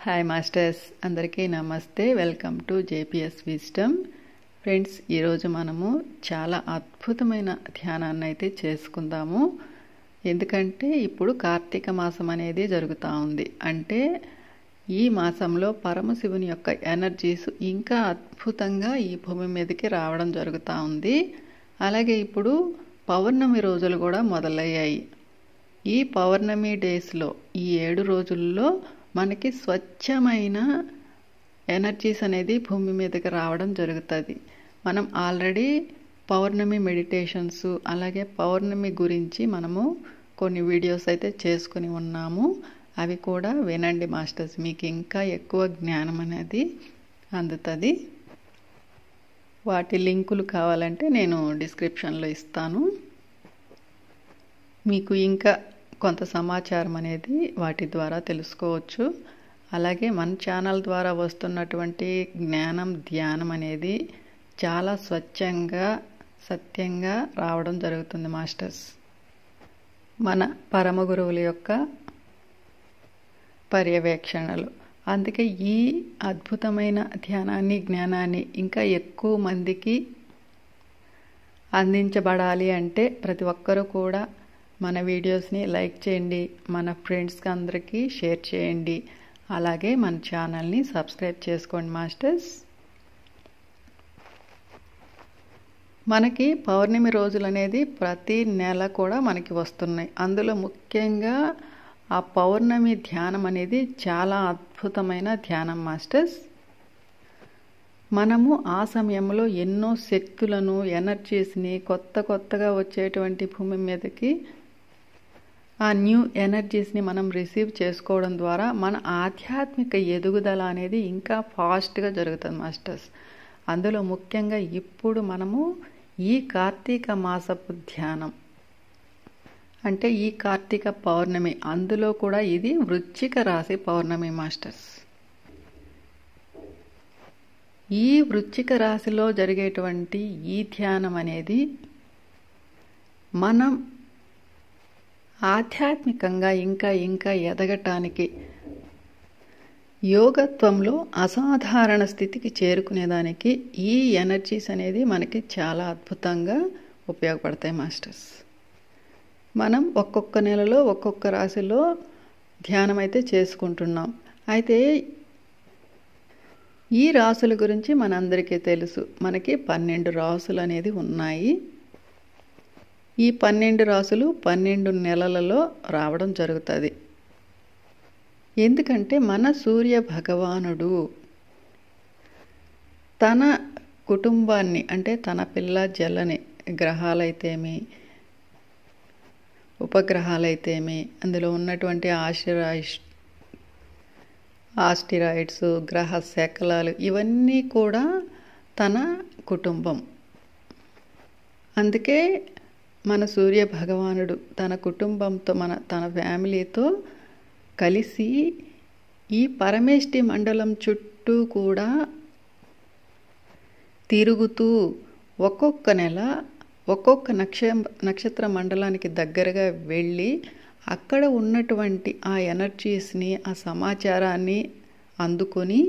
Hi masters, అందరికీ నమస్తే. Welcome to JPS wisdom. Friends, ఈరోజు మనము చాలా అద్భుతమైన ధ్యానాన్ని అయితే చేసుకుందాము. ఎందుకంటే ఇప్పుడు కార్తీక మాసం అనేది జరుగుతూ ఉంది. అంటే ఈ మాసంలో పరమశివుని యొక్క ఎనర్జీస్ ఇంకా అద్భుతంగా ఈ భూమి మీదకి రావడం జరుగుతూ ఉంది. అలాగే ఇప్పుడు పౌర్ణమి రోజులు కూడా మొదలయ్యాయి. ఈ పౌర్ణమి డేస్లో, ఈ 7 రోజుల్లో మనకి స్వచ్ఛమైన ఎనర్జీస్ అనేది భూమి మీదకి రావడం జరుగుతుంది. మనం ఆల్రెడీ పౌర్ణమి మెడిటేషన్స్, అలాగే పౌర్ణమి గురించి మనము కొన్ని వీడియోస్ అయితే చేసుకుని ఉన్నాము. అవి కూడా వినండి మాస్టర్స్, మీకు ఇంకా ఎక్కువ జ్ఞానం అనేది అందుతుంది. వాటి లింకులు కావాలంటే నేను డిస్క్రిప్షన్లో ఇస్తాను. మీకు ఇంకా కొంత సమాచారం అనేది వాటి ద్వారా తెలుసుకోవచ్చు. అలాగే మన ఛానల్ ద్వారా వస్తున్నటువంటి జ్ఞానం, ధ్యానం అనేది చాలా స్వచ్ఛంగా, సత్యంగా రావడం జరుగుతుంది మాస్టర్స్. మన పరమ గురువుల యొక్క పర్యవేక్షణలు. అందుకే ఈ అద్భుతమైన ధ్యానాన్ని, జ్ఞానాన్ని ఇంకా ఎక్కువ మందికి అందించబడాలి అంటే ప్రతి ఒక్కరూ కూడా మన వీడియోస్ని లైక్ చేయండి, మన ఫ్రెండ్స్కి అందరికీ షేర్ చేయండి. అలాగే మన ఛానల్ని సబ్స్క్రైబ్ చేసుకోండి మాస్టర్స్. మనకి పౌర్ణమి రోజులు అనేది ప్రతి నెల కూడా మనకి వస్తున్నాయి. అందులో ముఖ్యంగా ఆ పౌర్ణమి ధ్యానం అనేది చాలా అద్భుతమైన ధ్యానం మాస్టర్స్. మనము ఆ సమయంలో ఎన్నో శక్తులను, ఎనర్జీస్ని, కొత్తగా వచ్చేటువంటి భూమి మీదకి ఆ న్యూ ఎనర్జీస్ని మనం రిసీవ్ చేసుకోవడం ద్వారా మన ఆధ్యాత్మిక ఎదుగుదల అనేది ఇంకా ఫాస్ట్గా జరుగుతుంది మాస్టర్స్. అందులో ముఖ్యంగా ఇప్పుడు మనము ఈ కార్తీక మాసపు ధ్యానం అంటే ఈ కార్తీక పౌర్ణమి, అందులో కూడా ఇది వృశ్చిక రాశి పౌర్ణమి మాస్టర్స్. ఈ వృశ్చిక రాశిలో జరిగేటువంటి ఈ ధ్యానం అనేది మనం ఆధ్యాత్మికంగా ఇంకా ఎదగటానికి, యోగత్వంలో అసాధారణ స్థితికి చేరుకునేదానికి ఈ ఎనర్జీస్ అనేది మనకి చాలా అద్భుతంగా ఉపయోగపడతాయి మాస్టర్స్. మనం ఒక్కొక్క నెలలో ఒక్కొక్క రాశిలో ధ్యానం అయితే చేసుకుంటున్నాం. అయితే ఈ రాసుల గురించి మనందరికీ తెలుసు. మనకి 12 రాసులు అనేది ఉన్నాయి. ఈ 12 రాసులు 12 నెలలలో రావడం జరుగుతుంది. ఎందుకంటే మన సూర్య భగవానుడు తన కుటుంబాన్ని, అంటే తన పిల్ల జల్లని గ్రహాలైతేమి, ఉపగ్రహాలైతేమి, అందులో ఉన్నటువంటి ఆస్టిరాయిడ్స్, గ్రహ శకలాలు, ఇవన్నీ కూడా తన కుటుంబం. అందుకే మన సూర్య భగవానుడు తన కుటుంబంతో, తన ఫ్యామిలీతో కలిసి ఈ పరమేష్టి మండలం చుట్టూ కూడా తిరుగుతూ ఒక్కొక్క నెల ఒక్కొక్క నక్షత్ర మండలానికి దగ్గరగా వెళ్ళి అక్కడ ఉన్నటువంటి ఆ ఎనర్జీస్ని, ఆ సమాచారాన్ని అందుకొని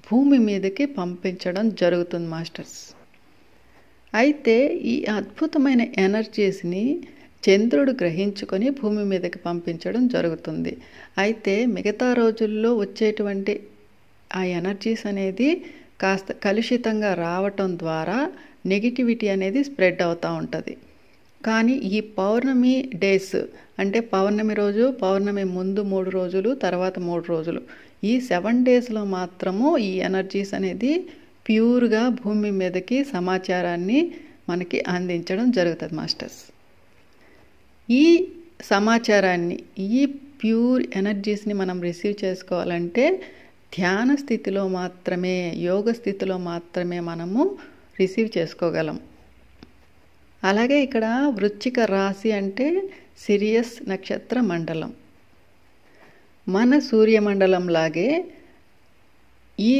భూమి మీదకి పంపించడం జరుగుతుంది మాస్టర్స్. అయితే ఈ అద్భుతమైన ఎనర్జీస్ని చంద్రుడు గ్రహించుకొని భూమి మీదకి పంపించడం జరుగుతుంది. అయితే మిగతా రోజుల్లో వచ్చేటువంటి ఆ ఎనర్జీస్ అనేది కాస్త కలుషితంగా రావటం ద్వారా నెగిటివిటీ అనేది స్ప్రెడ్ అవుతూ ఉంటుంది. కానీ ఈ పౌర్ణమి డేస్, అంటే పౌర్ణమి రోజు, పౌర్ణమి ముందు 3 రోజులు, తర్వాత 3 రోజులు, ఈ 7 డేస్లో మాత్రము ఈ ఎనర్జీస్ అనేది ప్యూర్గా భూమి మీదకి సమాచారాన్ని మనకి అందించడం జరుగుతుంది మాస్టర్స్. ఈ సమాచారాన్ని, ఈ ప్యూర్ ఎనర్జీస్ని మనం రిసీవ్ చేసుకోవాలంటే ధ్యాన స్థితిలో మాత్రమే, యోగ స్థితిలో మాత్రమే మనము రిసీవ్ చేసుకోగలం. అలాగే ఇక్కడ వృశ్చిక రాశి అంటే సిరియస్ నక్షత్ర మండలం. మన సూర్యమండలం లాగే ఈ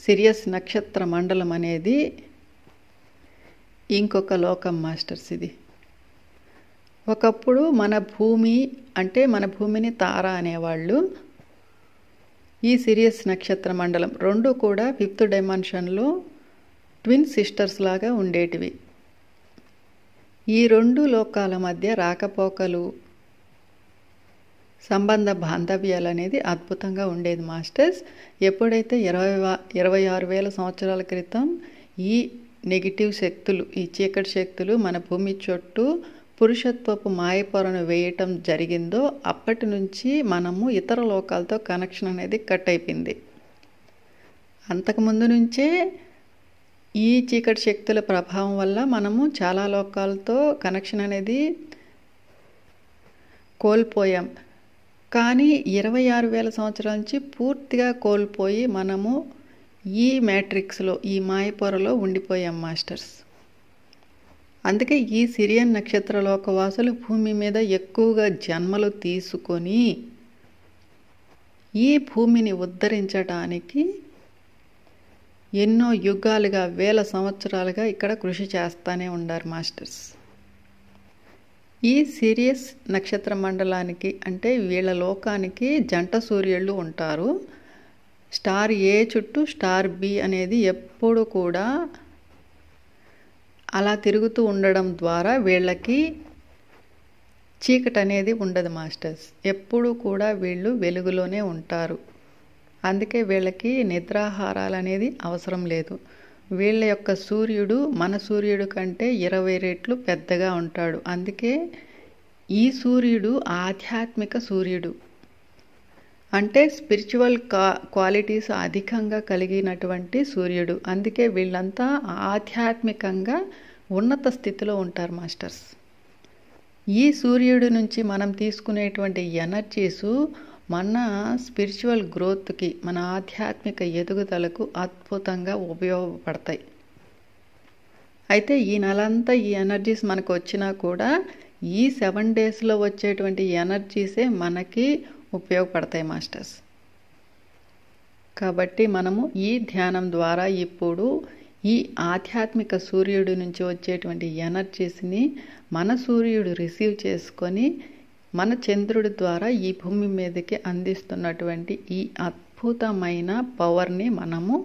సిరియస్ నక్షత్ర మండలం అనేది ఇంకొక లోకం మాస్టర్స్. ఇది ఒకప్పుడు మన భూమి, అంటే మన భూమిని తార అనేవాళ్ళు. ఈ సిరియస్ నక్షత్ర మండలం రెండు కూడా 5th డైమెన్షన్లో ట్విన్ సిస్టర్స్ లాగా ఉండేటివి. ఈ రెండు లోకాల మధ్య రాకపోకలు, సంబంధ బాంధవ్యాలు అనేది అద్భుతంగా ఉండేది మాస్టర్స్. ఎప్పుడైతే 26,000 సంవత్సరాల క్రితం ఈ నెగిటివ్ శక్తులు, ఈ చీకటి శక్తులు మన భూమి చుట్టూ పురుషత్వపు మాయపొరను వేయటం జరిగిందో అప్పటి నుంచి మనము ఇతర లోకాలతో కనెక్షన్ అనేది కట్ అయిపోయింది. అంతకుముందు నుంచే ఈ చీకటి శక్తుల ప్రభావం వల్ల మనము చాలా లోకాలతో కనెక్షన్ అనేది కోల్పోయాం. కానీ 26,000 సంవత్సరాల నుంచి పూర్తిగా కోల్పోయి మనము ఈ మ్యాట్రిక్స్లో, ఈ మాయపొరలో ఉండిపోయాం మాస్టర్స్. అందుకే ఈ సిరియన్ నక్షత్ర లోకవాసులు భూమి మీద ఎక్కువగా జన్మలు తీసుకొని ఈ భూమిని ఉద్ధరించడానికి ఎన్నో యుగాలుగా, 1000 సంవత్సరాలుగా ఇక్కడ కృషి చేస్తూనే ఉన్నారు మాస్టర్స్. ఈ సిరియస్ నక్షత్ర మండలానికి అంటే వీళ్ళ లోకానికి జంట సూర్యుళ్ళు ఉంటారు. స్టార్ ఏ చుట్టూ స్టార్ బి అనేది ఎప్పుడు కూడా అలా తిరుగుతూ ఉండడం ద్వారా వీళ్ళకి చీకటి అనేది ఉండదు మాస్టర్స్. ఎప్పుడు కూడా వీళ్ళు వెలుగులోనే ఉంటారు. అందుకే వీళ్ళకి నిద్రాహారాలు అనేది అవసరం లేదు. వీళ్ళ యొక్క సూర్యుడు మన సూర్యుడు కంటే 20 రెట్లు పెద్దగా ఉంటాడు. అందుకే ఈ సూర్యుడు ఆధ్యాత్మిక సూర్యుడు, అంటే స్పిరిచువల్ క్వాలిటీస్ అధికంగా కలిగినటువంటి సూర్యుడు. అందుకే వీళ్ళంతా ఆధ్యాత్మికంగా ఉన్నత స్థితిలో ఉంటారు మాస్టర్స్. ఈ సూర్యుడి నుంచి మనం తీసుకునేటువంటి ఎనర్జీసు మన స్పిరిచువల్ గ్రోత్కి, మన ఆధ్యాత్మిక ఎదుగుదలకు అద్భుతంగా ఉపయోగపడతాయి. అయితే ఈ నెలంతా ఈ ఎనర్జీస్ మనకు వచ్చినా కూడా ఈ 7 డేస్లో వచ్చేటువంటి ఎనర్జీసే మనకి ఉపయోగపడతాయి మాస్టర్స్. కాబట్టి మనము ఈ ధ్యానం ద్వారా ఇప్పుడు ఈ ఆధ్యాత్మిక సూర్యుడి నుంచి వచ్చేటువంటి ఎనర్జీస్ని మన సూర్యుడు రిసీవ్ చేసుకొని మన చంద్రుడి ద్వారా ఈ భూమి మీదకి అందిస్తున్నటువంటి ఈ అద్భుతమైన పవర్ని మనము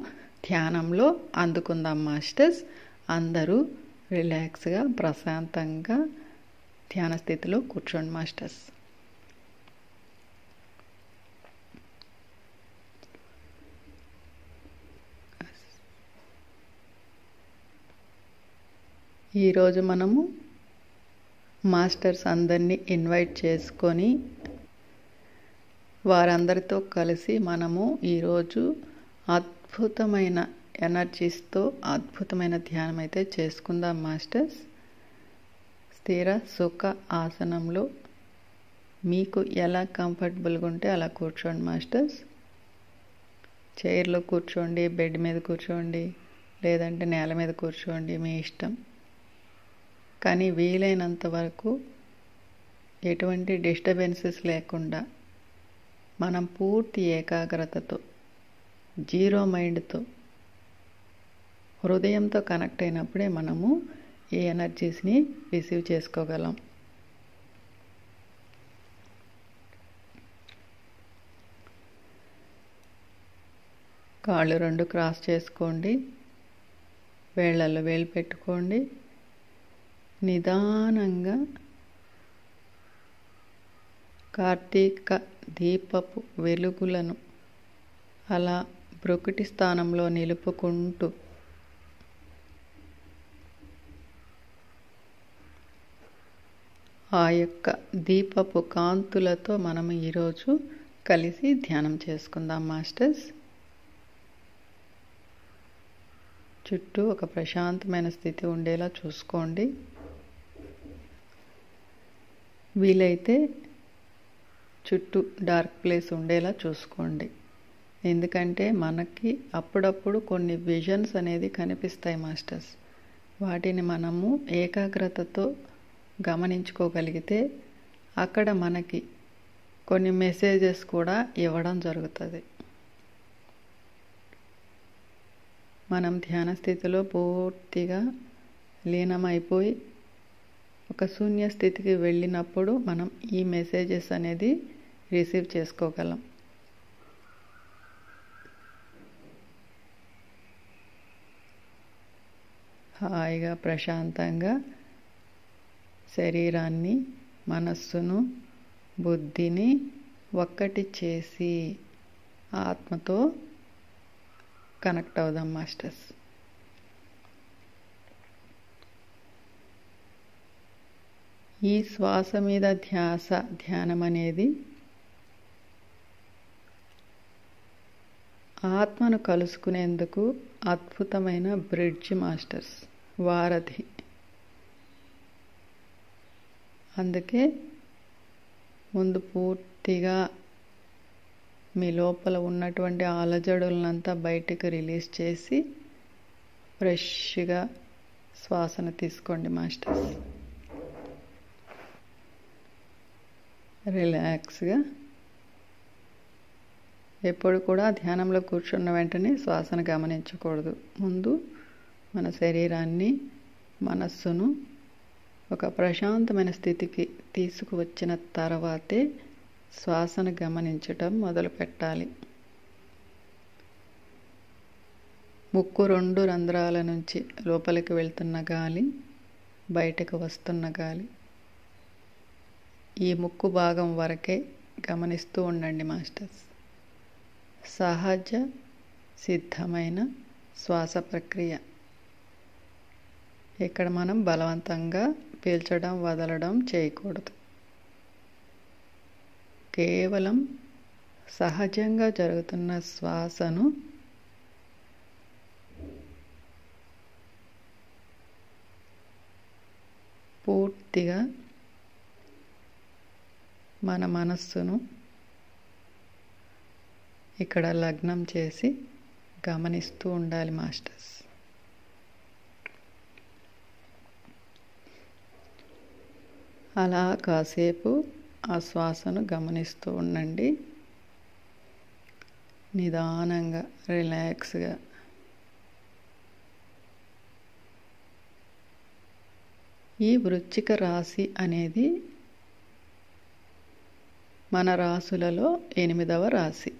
ధ్యానంలో అందుకుందాం మాస్టర్స్. అందరూ రిలాక్స్గా, ప్రశాంతంగా ధ్యాన స్థితిలో కూర్చోండి మాస్టర్స్. ఈరోజు మనము మాస్టర్స్ అందరినీ ఇన్వైట్ చేసుకొని వారందరితో కలిసి మనము ఈరోజు అద్భుతమైన ఎనర్జీస్తో అద్భుతమైన ధ్యానం అయితే చేసుకుందాం మాస్టర్స్. స్థిర సుఖ ఆసనంలో మీకు ఎలా కంఫర్టబుల్గా ఉంటే అలా కూర్చోండి మాస్టర్స్. చైర్లో కూర్చోండి, బెడ్ మీద కూర్చోండి, లేదంటే నేల మీద కూర్చోండి, మీ ఇష్టం. కానీ వీలైనంత వరకు ఎటువంటి డిస్టర్బెన్సెస్ లేకుండా మనం పూర్తి ఏకాగ్రతతో, జీరో మైండ్తో, హృదయంతో కనెక్ట్ అయినప్పుడే మనము ఈ ఎనర్జీస్ని రిసీవ్ చేసుకోగలం. కాళ్ళు 2 క్రాస్ చేసుకోండి, వేళ్ళల్లో వేలు పెట్టుకోండి. నిదానంగా కార్తీక దీపపు వెలుగులను అలా బ్రొకిటి స్థానంలో నిలుపుకుంటూ ఆ యొక్క దీపపు కాంతులతో మనం ఈరోజు కలిసి ధ్యానం చేసుకుందాం మాస్టర్స్. చుట్టూ ఒక ప్రశాంతమైన స్థితి ఉండేలా చూసుకోండి. వీలైతే చుట్టూ డార్క్ ప్లేస్ ఉండేలా చూసుకోండి. ఎందుకంటే మనకి అప్పుడప్పుడు కొన్ని విజన్స్ అనేది కనిపిస్తాయి మాస్టర్స్. వాటిని మనము ఏకాగ్రతతో గమనించుకోగలిగితే అక్కడ మనకి కొన్ని మెసేజెస్ కూడా ఇవ్వడం జరుగుతుంది. మనం ధ్యాన స్థితిలో పూర్తిగా లీనమైపోయి ఒక శూన్య స్థితికి వెళ్ళినప్పుడు మనం ఈ మెసేజెస్ అనేది రిసీవ్ చేసుకోగలం. హాయిగా ప్రశాంతంగా శరీరాన్ని, మనస్సును, బుద్ధిని ఒక్కటి చేసి ఆత్మతో కనెక్ట్ అవుదాం మాస్టర్స్. ఈ శ్వాస మీద ధ్యానం అనేది ఆత్మను కలుసుకునేందుకు అద్భుతమైన బ్రిడ్జ్ మాస్టర్స్, వారధి. అందుకే ముందు పూర్తిగా మీ లోపల ఉన్నటువంటి అలజడులనంతా బయటకు రిలీజ్ చేసి ఫ్రెష్గా శ్వాసను తీసుకోండి మాస్టర్స్. రిలాక్స్గా. ఎప్పుడు కూడా ధ్యానంలో కూర్చున్న వెంటనే శ్వాసను గమనించకూడదు. ముందు మన శరీరాన్ని, మనస్సును ఒక ప్రశాంతమైన స్థితికి తీసుకువచ్చిన తర్వాతే శ్వాసను గమనించటం మొదలు పెట్టాలి. ముక్కు 2 రంధ్రాల నుంచి లోపలికి వెళ్తున్న గాలి, బయటకు వస్తున్న గాలి, ఈ ముక్కు భాగం వరకే గమనిస్తూ ఉండండి మాస్టర్స్. సహజ సిద్ధమైన శ్వాస ప్రక్రియ. ఇక్కడ మనం బలవంతంగా పీల్చడం, వదలడం చేయకూడదు. కేవలం సహజంగా జరుగుతున్న శ్వాసను పూర్తిగా మన మనస్సును ఇక్కడ లగ్నం చేసి గమనిస్తూ ఉండాలి మాస్టర్స్. అలా కాసేపు ఆ శ్వాసను గమనిస్తూ ఉండండి. నిదానంగా, రిలాక్స్గా. ఈ వృశ్చిక రాశి అనేది మన రాశులలో 8వ రాశి.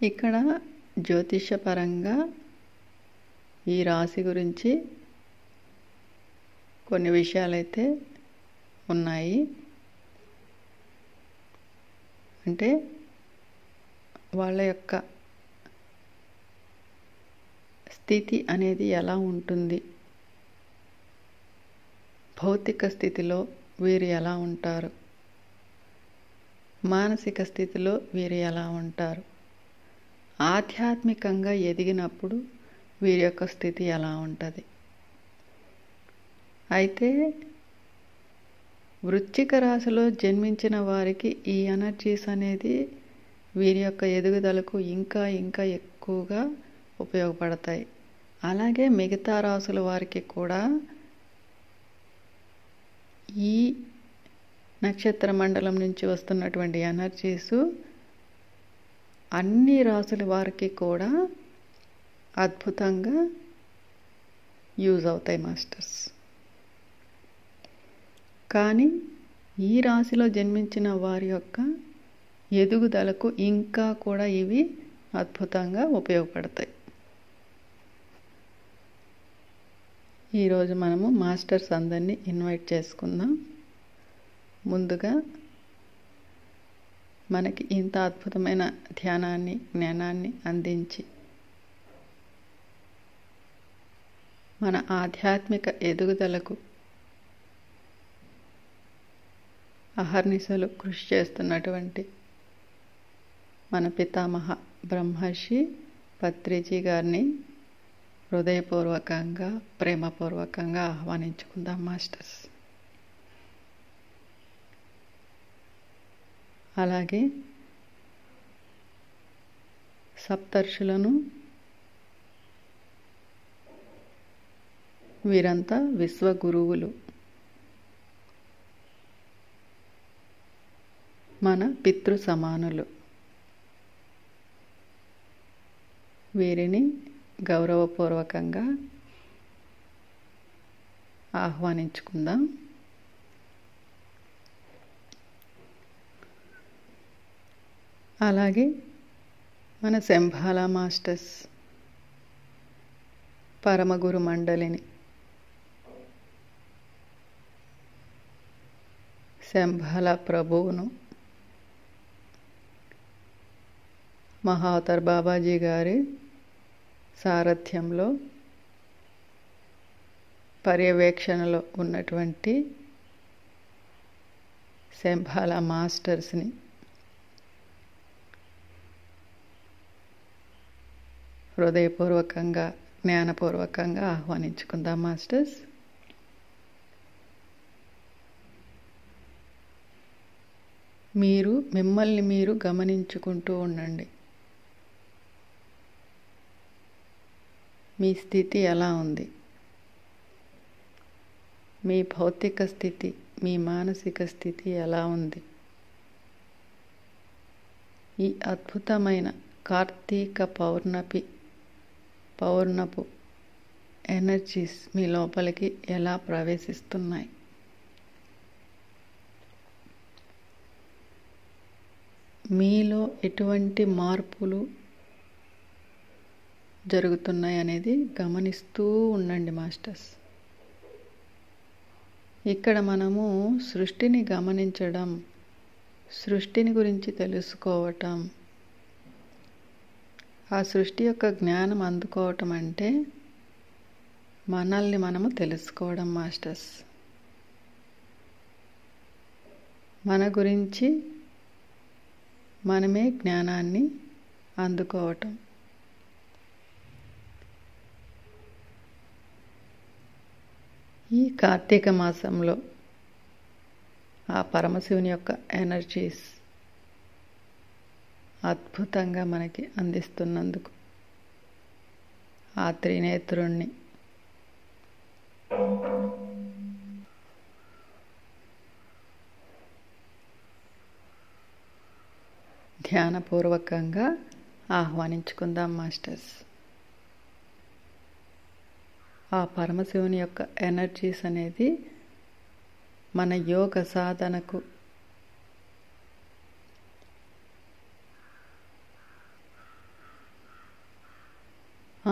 ఇక్కడ జ్యోతిషపరంగా ఈ రాశి గురించి కొన్ని విషయాలైతే ఉన్నాయి. అంటే వాళ్ళ యొక్క స్థితి అనేది ఎలా ఉంటుంది, భౌతిక స్థితిలో వీరు ఎలా ఉంటారు, మానసిక స్థితిలో వీరు ఎలా ఉంటారు, ఆధ్యాత్మికంగా ఎదిగినప్పుడు వీరి యొక్క స్థితి ఎలా ఉంటుంది. అయితే వృశ్చిక రాశిలో జన్మించిన వారికి ఈ ఎనర్జీస్ అనేది వీరి యొక్క ఎదుగుదలకు ఇంకా ఇంకా ఎక్కువగా ఉపయోగపడతాయి. అలాగే మిగతా రాశుల వారికి కూడా ఈ నక్షత్ర మండలం నుంచి వస్తున్నటువంటి ఎనర్జీసు అన్ని రాశుల వారికి కూడా అద్భుతంగా యూజ్ అవుతాయి మాస్టర్స్. కానీ ఈ రాశిలో జన్మించిన వారి యొక్క ఎదుగుదలకు ఇంకా కూడా ఇవి అద్భుతంగా ఉపయోగపడతాయి. ఈరోజు మనము మాస్టర్స్ అందరినీ ఇన్వైట్ చేసుకుందాం. ముందుగా మనకి ఇంత అద్భుతమైన ధ్యానాన్ని, జ్ఞానాన్ని అందించి మన ఆధ్యాత్మిక ఎదుగుదలకు అహర్నిశలు కృషి చేస్తున్నటువంటి మన పితామహ బ్రహ్మర్షి పత్రిజీ గారిని హృదయపూర్వకంగా, ప్రేమపూర్వకంగా ఆహ్వానించుకుందాం మాస్టర్స్. అలాగే సప్తర్షులను, వీరంతా విశ్వగురువులు, మన పితృ సమానులు. వీరిని గౌరవపూర్వకంగా ఆహ్వానించుకుందాం. అలాగే మన శంభాల మాస్టర్స్, పరమగురు మండలిని, శంభాల ప్రభువును, మహావతార్ బాబాజీ గారి సారథ్యంలో పర్యవేక్షణలో ఉన్నటువంటి శంభాల మాస్టర్స్ని హృదయపూర్వకంగా, జ్ఞానపూర్వకంగా ఆహ్వానించుకుందాం. మాస్టర్స్, మీరు మిమ్మల్ని మీరు గమనించుకుంటూ ఉండండి. మీ స్థితి ఎలా ఉంది? మీ భౌతిక స్థితి, మీ మానసిక స్థితి ఎలా ఉంది? ఈ అద్భుతమైన కార్తీక పౌర్ణపు ఎనర్జీస్ మీ లోపలికి ఎలా ప్రవేశిస్తున్నాయి? మీలో ఎటువంటి మార్పులు జరుగుతున్నాయి అనేది గమనిస్తూ ఉండండి మాస్టర్స్. ఇక్కడ మనము సృష్టిని గమనించడం, సృష్టిని గురించి తెలుసుకోవటం, ఆ సృష్టి యొక్క జ్ఞానం అందుకోవటం అంటే మనల్ని మనము తెలుసుకోవడం మాస్టర్స్. మన గురించి మనమే జ్ఞానాన్ని అందుకోవటం. ఈ కార్తీక మాసంలో ఆ పరమశివుని యొక్క ఎనర్జీస్ అద్భుతంగా మనకి అందిస్తున్నందుకు ఆ త్రినేత్రుణ్ణి ధ్యానపూర్వకంగా ఆహ్వానించుకుందాం మాస్టర్స్. ఆ పరమశివుని యొక్క ఎనర్జీస్ అనేది మన యోగ సాధనకు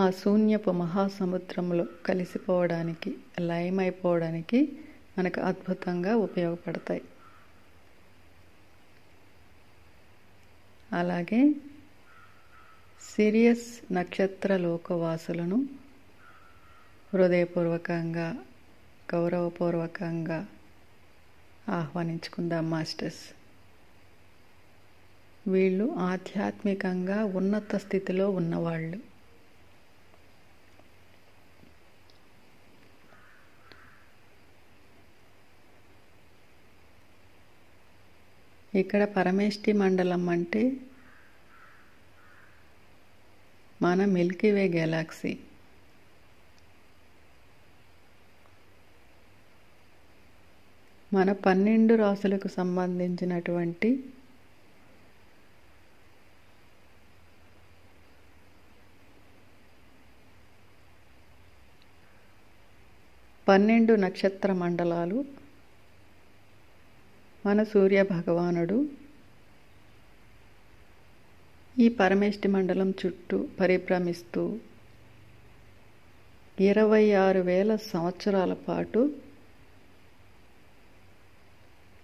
ఆ శూన్యపు మహాసముద్రంలో కలిసిపోవడానికి, లయమైపోవడానికి మనకు అద్భుతంగా ఉపయోగపడతాయి. అలాగే సిరియస్ నక్షత్ర లోకవాసులను హృదయపూర్వకంగా, గౌరవపూర్వకంగా ఆహ్వానించుకుందాం మాస్టర్స్. వీళ్ళు ఆధ్యాత్మికంగా ఉన్నత స్థితిలో ఉన్నవాళ్ళు. ఇక్కడ పరమేష్టి మండలం అంటే మన మిల్కీవే గెలాక్సీ. మన 12 రాసులకు సంబంధించినటువంటి పన్నెండు నక్షత్ర మండలాలు మన సూర్య భగవానుడు ఈ పరమేష్టి మండలం చుట్టూ పరిభ్రమిస్తూ 26,000 సంవత్సరాల పాటు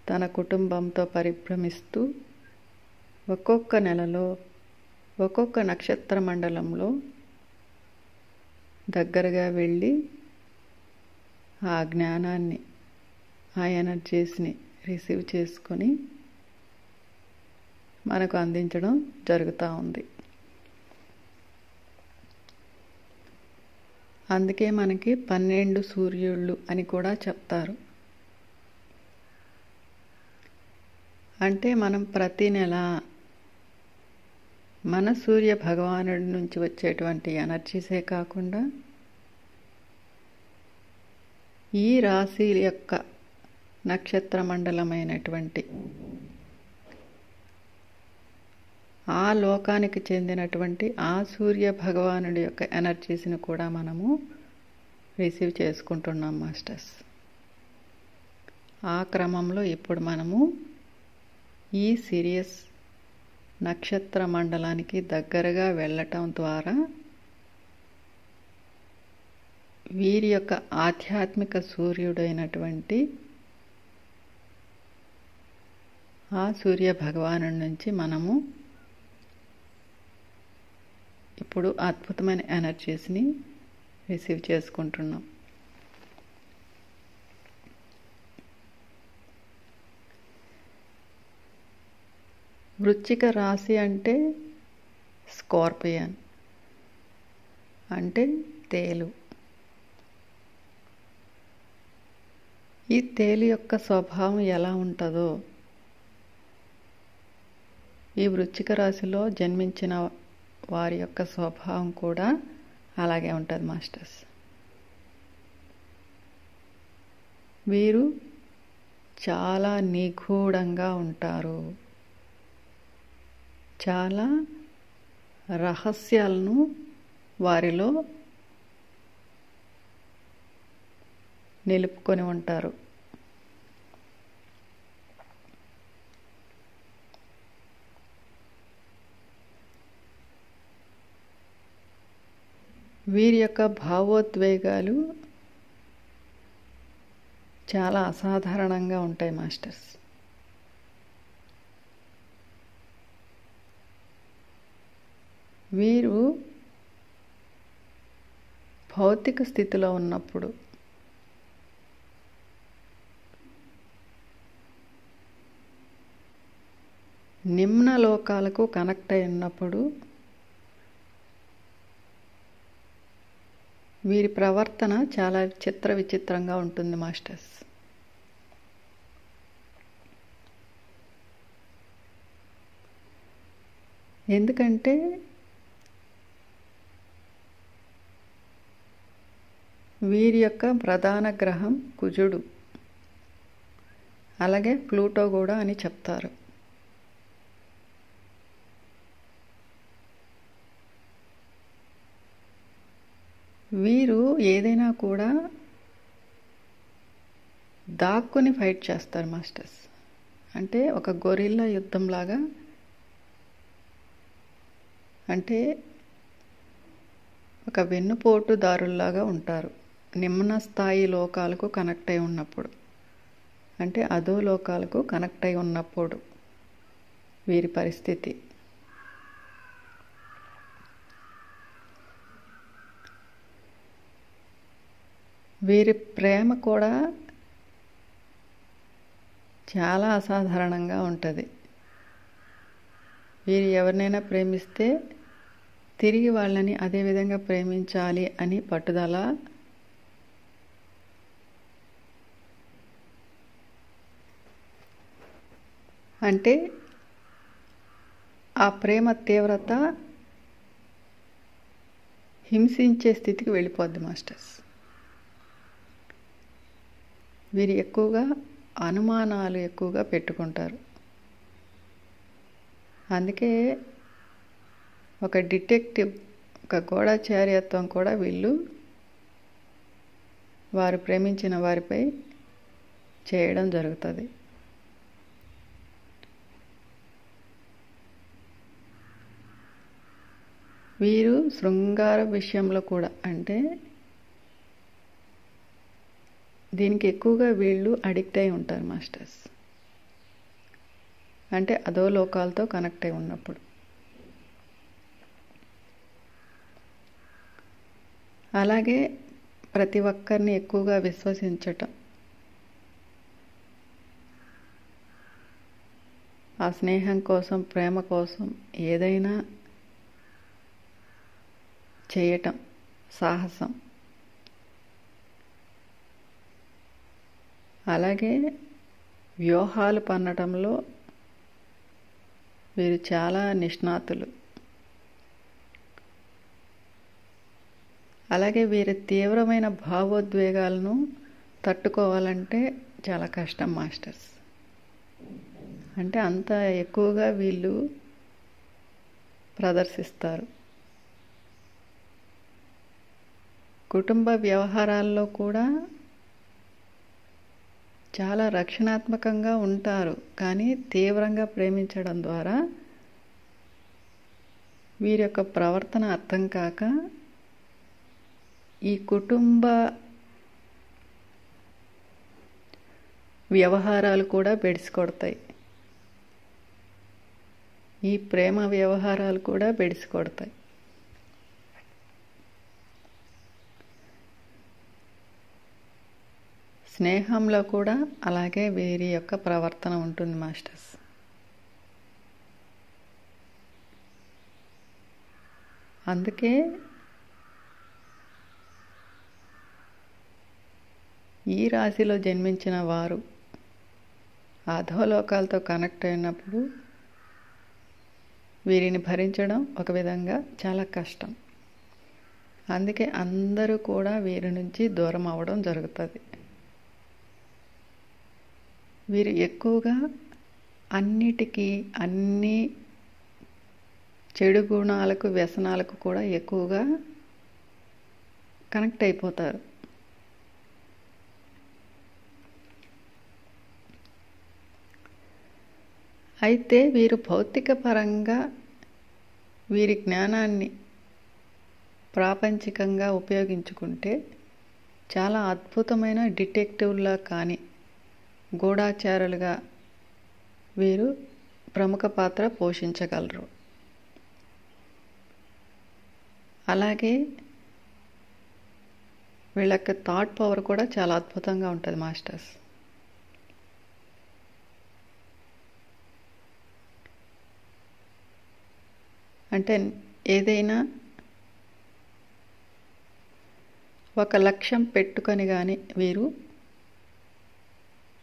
తన కుటుంబంతో పరిభ్రమిస్తూ ఒక్కొక్క నెలలో ఒక్కొక్క నక్షత్ర మండలంలో దగ్గరగా వెళ్ళి ఆ జ్ఞానాన్ని, ఆ ఎనర్జీస్ని రిసీవ్ చేసుకొని మనకు అందించడం జరుగుతూ ఉంది. అందుకే మనకి 12 సూర్యుళ్ళు అని కూడా చెప్తారు. అంటే మనం ప్రతి నెల మన సూర్య భగవానుడి నుంచి వచ్చేటువంటి ఎనర్జీసే కాకుండా ఈ రాశి యొక్క నక్షత్ర మండలమైనటువంటి ఆ లోకానికి చెందినటువంటి ఆ సూర్య భగవానుడి యొక్క ఎనర్జీస్ని కూడా మనము రిసీవ్ చేసుకుంటున్నాం మాస్టర్స్. ఆ క్రమంలో ఇప్పుడు మనము ఈ సిరియస్ నక్షత్ర మండలానికి దగ్గరగా వెళ్ళటం ద్వారా వీరి యొక్క ఆధ్యాత్మిక సూర్యుడైనటువంటి ఆ సూర్య భగవాను నుంచి మనము ఇప్పుడు అద్భుతమైన ఎనర్జీస్ని రిసీవ్ చేసుకుంటున్నాం. వృశ్చిక రాశి అంటే స్కార్పియన్, అంటే తేలు. ఈ తేలు యొక్క స్వభావం ఎలా ఉంటుందో ఈ వృశ్చిక రాశిలో జన్మించిన వారి యొక్క స్వభావం కూడా అలాగే ఉంటుంది మాస్టర్స్. వీరు చాలా నిగూఢంగా ఉంటారు. చాలా రహస్యాలను వారిలో నిలుపుకొని ఉంటారు. వీరి యొక్క భావోద్వేగాలు చాలా అసాధారణంగా ఉంటాయి మాస్టర్స్. వీరు భౌతిక స్థితిలో ఉన్నప్పుడు నిమ్న లోకాలకు కనెక్ట్ అయి ఉన్నప్పుడు వీరి ప్రవర్తన చాలా విచిత్రంగా ఉంటుంది మాస్టర్స్. ఎందుకంటే వీరి యొక్క ప్రధాన గ్రహం కుజుడు, అలాగే ప్లూటో కూడా అని చెప్తారు. వీరు ఏదైనా కూడా దాక్కుని ఫైట్ చేస్తారు మాస్టర్స్. అంటే ఒక గొరిల్లా యుద్ధంలాగా, అంటే ఒక వెన్నుపోటుదారుల్లాగా ఉంటారు నిమ్న స్థాయి లోకాలకు కనెక్ట్ అయి ఉన్నప్పుడు, అంటే అధో లోకాలకు కనెక్ట్ అయి ఉన్నప్పుడు వీరి పరిస్థితి. వీరి ప్రేమ కూడా చాలా అసాధారణంగా ఉంటుంది. వీరు ఎవరినైనా ప్రేమిస్తే తిరిగి వాళ్ళని అదే విధంగా ప్రేమించాలి అని పట్టుదల, అంటే ఆ ప్రేమ తీవ్రత హింసించే స్థితికి వెళ్ళిపోద్ది మాస్టర్స్. వీరు ఎక్కువగా అనుమానాలు ఎక్కువగా పెట్టుకుంటారు. అందుకే ఒక డిటెక్టివ్, ఒక గూఢచార్యత్వం కూడా వీళ్ళు వారు ప్రేమించిన వారిపై చేయడం జరుగుతుంది. వీరు శృంగార విషయంలో కూడా, అంటే దీనికి ఎక్కువగా వీళ్ళు అడిక్ట్ అయి ఉంటారు మాస్టర్స్. అంటే అదో లోకాలతో కనెక్ట్ అయి ఉన్నప్పుడు. అలాగే ప్రతి ఒక్కరిని ఎక్కువగా విశ్వసించటం, ఆ స్నేహం కోసం, ప్రేమ కోసం ఏదైనా చేయటం, సాహసం. అలాగే వ్యూహాలు పన్నటంలో వీరు చాలా నిష్ణాతులు. అలాగే వీరి తీవ్రమైన భావోద్వేగాలను తట్టుకోవాలంటే చాలా కష్టం మాస్టర్స్. అంటే అంత ఎక్కువగా వీళ్ళు ప్రదర్శిస్తారు. కుటుంబ వ్యవహారాల్లో కూడా చాలా రక్షణాత్మకంగా ఉంటారు, కానీ తీవ్రంగా ప్రేమించడం ద్వారా వీరి యొక్క ప్రవర్తన అర్థం కాక ఈ కుటుంబ వ్యవహారాలు కూడా బెడిసి కొడతాయి. ఈ ప్రేమ వ్యవహారాలు కూడా బెడిసి కొడతాయి. స్నేహంలో కూడా అలాగే వీరి యొక్క ప్రవర్తన ఉంటుంది మాస్టర్స్. అందుకే ఈ రాశిలో జన్మించిన వారు అధోలోకాలతో కనెక్ట్ అయినప్పుడు వీరిని భరించడం ఒక విధంగా చాలా కష్టం. అందుకే అందరూ కూడా వీరి నుంచి దూరం అవ్వడం జరుగుతుంది. వీరు ఎక్కువగా అన్నిటికీ, అన్ని చెడు గుణాలకు, వ్యసనాలకు కూడా ఎక్కువగా కనెక్ట్ అయిపోతారు. అయితే వీరు భౌతిక పరంగా వీరి జ్ఞానాన్ని ప్రాపంచికంగా ఉపయోగించుకుంటే చాలా అద్భుతమైన డిటెక్టివ్లా కానీ గూఢాచారులుగా వీరు ప్రముఖ పాత్ర పోషించగలరు. అలాగే వీళ్ళకి థాట్ పవర్ కూడా చాలా అద్భుతంగా ఉంటుంది మాస్టర్స్. అంటే ఏదైనా ఒక లక్ష్యం పెట్టుకొని కానీ వీరు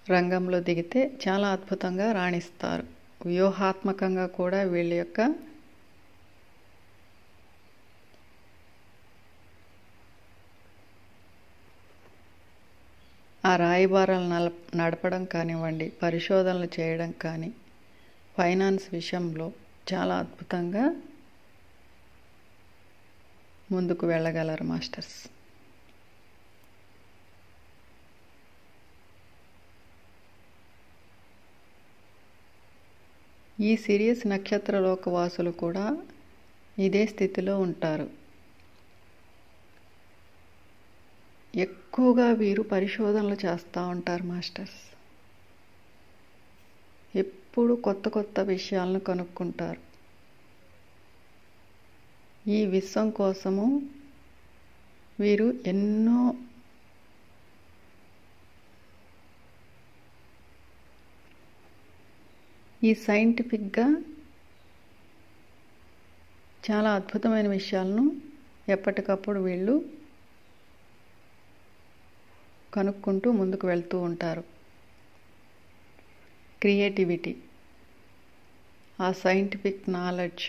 రంగంలో దిగితే చాలా అద్భుతంగా రాణిస్తారు. వ్యూహాత్మకంగా కూడా వీళ్ళ యొక్క ఆ రాయబారాలు నడపడం కానివ్వండి, పరిశోధనలు చేయడం కానీ, ఫైనాన్స్ విషయంలో చాలా అద్భుతంగా ముందుకు వెళ్ళగలరు మాస్టర్స్. ఈ సిరియస్ నక్షత్ర లోకవాసులు కూడా ఇదే స్థితిలో ఉంటారు. ఎక్కువగా వీరు పరిశోధనలు చేస్తూ ఉంటారు మాస్టర్స్. ఎప్పుడు కొత్త కొత్త విషయాలను కనుక్కుంటారు. ఈ విశ్వం కోసము వీరు ఎన్నో ఈ సైంటిఫిక్గా చాలా అద్భుతమైన విషయాలను ఎప్పటికప్పుడు వీళ్ళు కనుక్కుంటూ ముందుకు వెళ్తూ ఉంటారు. క్రియేటివిటీ, ఆ సైంటిఫిక్ నాలెడ్జ్,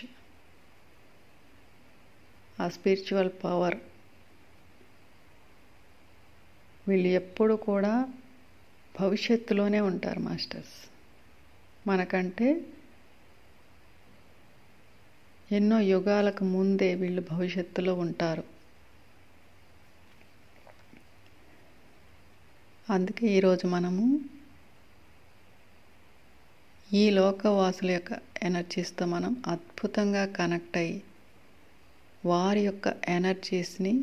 ఆ స్పిరిచువల్ పవర్, వీళ్ళు ఎప్పుడు కూడా భవిష్యత్తులోనే ఉంటారు మాస్టర్స్. మనకంటే ఎన్నో యుగాలకు ముందే వీళ్ళు భవిష్యత్తులో ఉంటారు. అందుకే ఈరోజు మనము ఈ లోకవాసుల యొక్క ఎనర్జీస్తో మనం అద్భుతంగా కనెక్ట్ అయ్యి వారి యొక్క ఎనర్జీస్ని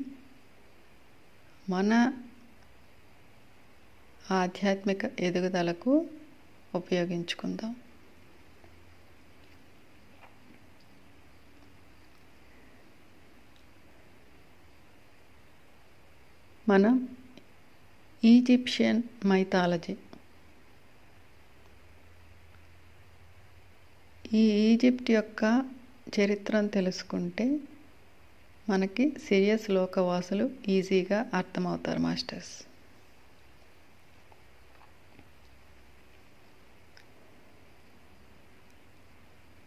మన ఆధ్యాత్మిక ఎదుగుదలకు ఉపయోగించుకుందాం. మనం ఈజిప్షియన్ మైథాలజీ, ఈ ఈజిప్ట్ యొక్క చరిత్రను తెలుసుకుంటే మనకి సిరియస్ లోకవాసులు ఈజీగా అర్థమవుతారు మాస్టర్స్.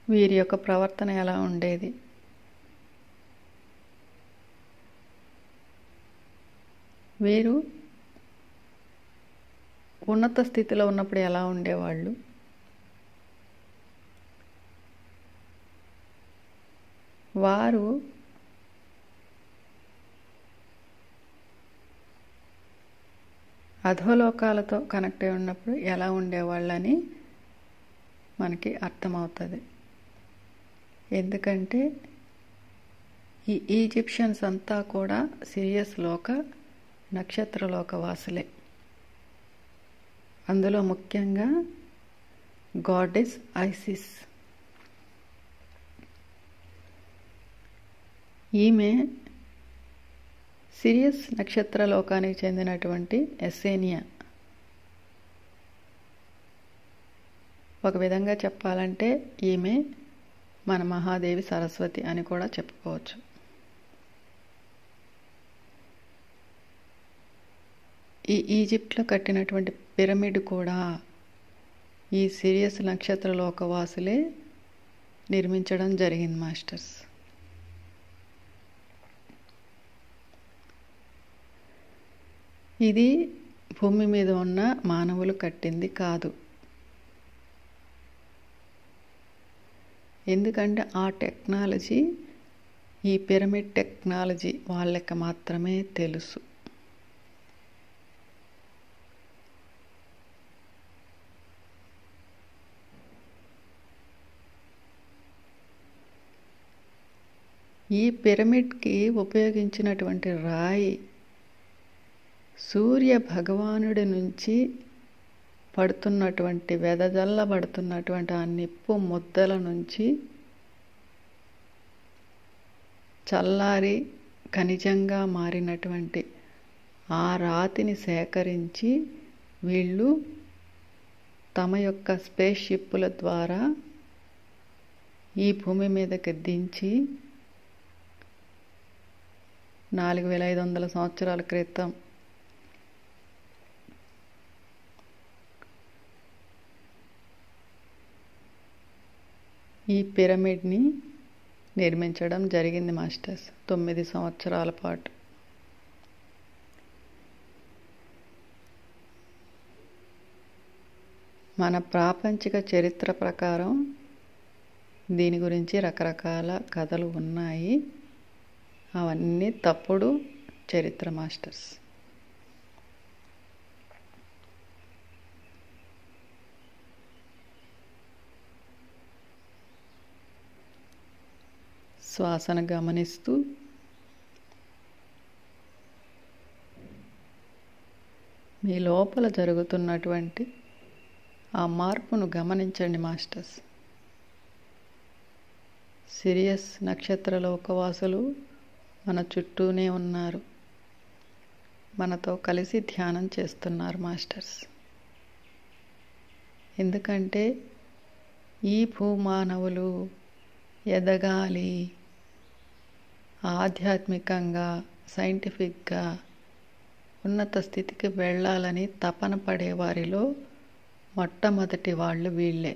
వీరి యొక్క ప్రవర్తన ఎలా ఉండేది, వీరు ఉన్నత స్థితిలో ఉన్నప్పుడు ఎలా ఉండేవాళ్ళు, వారు అధోలోకాలతో కనెక్ట్ అయి ఉన్నప్పుడు ఎలా ఉండేవాళ్ళని మనకి అర్థమవుతుంది. ఎందుకంటే ఈ ఈజిప్షియన్స్ అంతా కూడా సిరియస్ లోక నక్షత్రలోక వాసులే. అందులో ముఖ్యంగా గాడెస్ ఐసిస్. ఈమె సిరియస్ నక్షత్ర లోకానికి చెందినటువంటి ఎస్సేనియా. ఒక విధంగా చెప్పాలంటే ఈమె మన మహాదేవి సరస్వతి అని కూడా చెప్పుకోవచ్చు. ఈ ఈజిప్ట్లో కట్టినటువంటి పిరమిడ్ కూడా ఈ సిరియస్ నక్షత్ర లోకవాసులే నిర్మించడం జరిగింది మాస్టర్స్. ఇది భూమి మీద ఉన్న మానవులు కట్టింది కాదు. ఎందుకంటే ఆ టెక్నాలజీ, ఈ పిరమిడ్ టెక్నాలజీ వాళ్ళకి మాత్రమే తెలుసు. ఈ పిరమిడ్కి ఉపయోగించినటువంటి రాయి సూర్య భగవానుడి నుంచి పడుతున్నటువంటి వెదజల్లబడుతున్నటువంటి ఆ నిప్పు ముద్దల నుంచి చల్లారి ఖనిజంగా మారినటువంటి ఆ రాతిని సేకరించి వీళ్ళు తమ యొక్క స్పేస్ షిప్పుల ద్వారా ఈ భూమి మీదకి దించి 4500 సంవత్సరాల క్రితం ఈ పిరమిడ్ని నిర్మించడం జరిగింది మాస్టర్స్. 9 సంవత్సరాల పాటు. మన ప్రాపంచిక చరిత్ర ప్రకారం దీని గురించి రకరకాల కథలు ఉన్నాయి. అవన్నీ తప్పుడు చరిత్ర మాస్టర్స్. శ్వాసను గమనిస్తూ మీ లోపల జరుగుతున్నటువంటి ఆ మార్పును గమనించండి మాస్టర్స్. సిరియస్ నక్షత్ర లోకవాసులు మన చుట్టూనే ఉన్నారు. మనతో కలిసి ధ్యానం చేస్తున్నారు మాస్టర్స్. ఎందుకంటే ఈ భూమానవులు ఎదగాలి, ఆధ్యాత్మికంగా సైంటిఫిక్గా ఉన్నత స్థితికి వెళ్ళాలని తపన పడేవారిలో మొట్టమొదటి వాళ్ళు వీళ్ళే.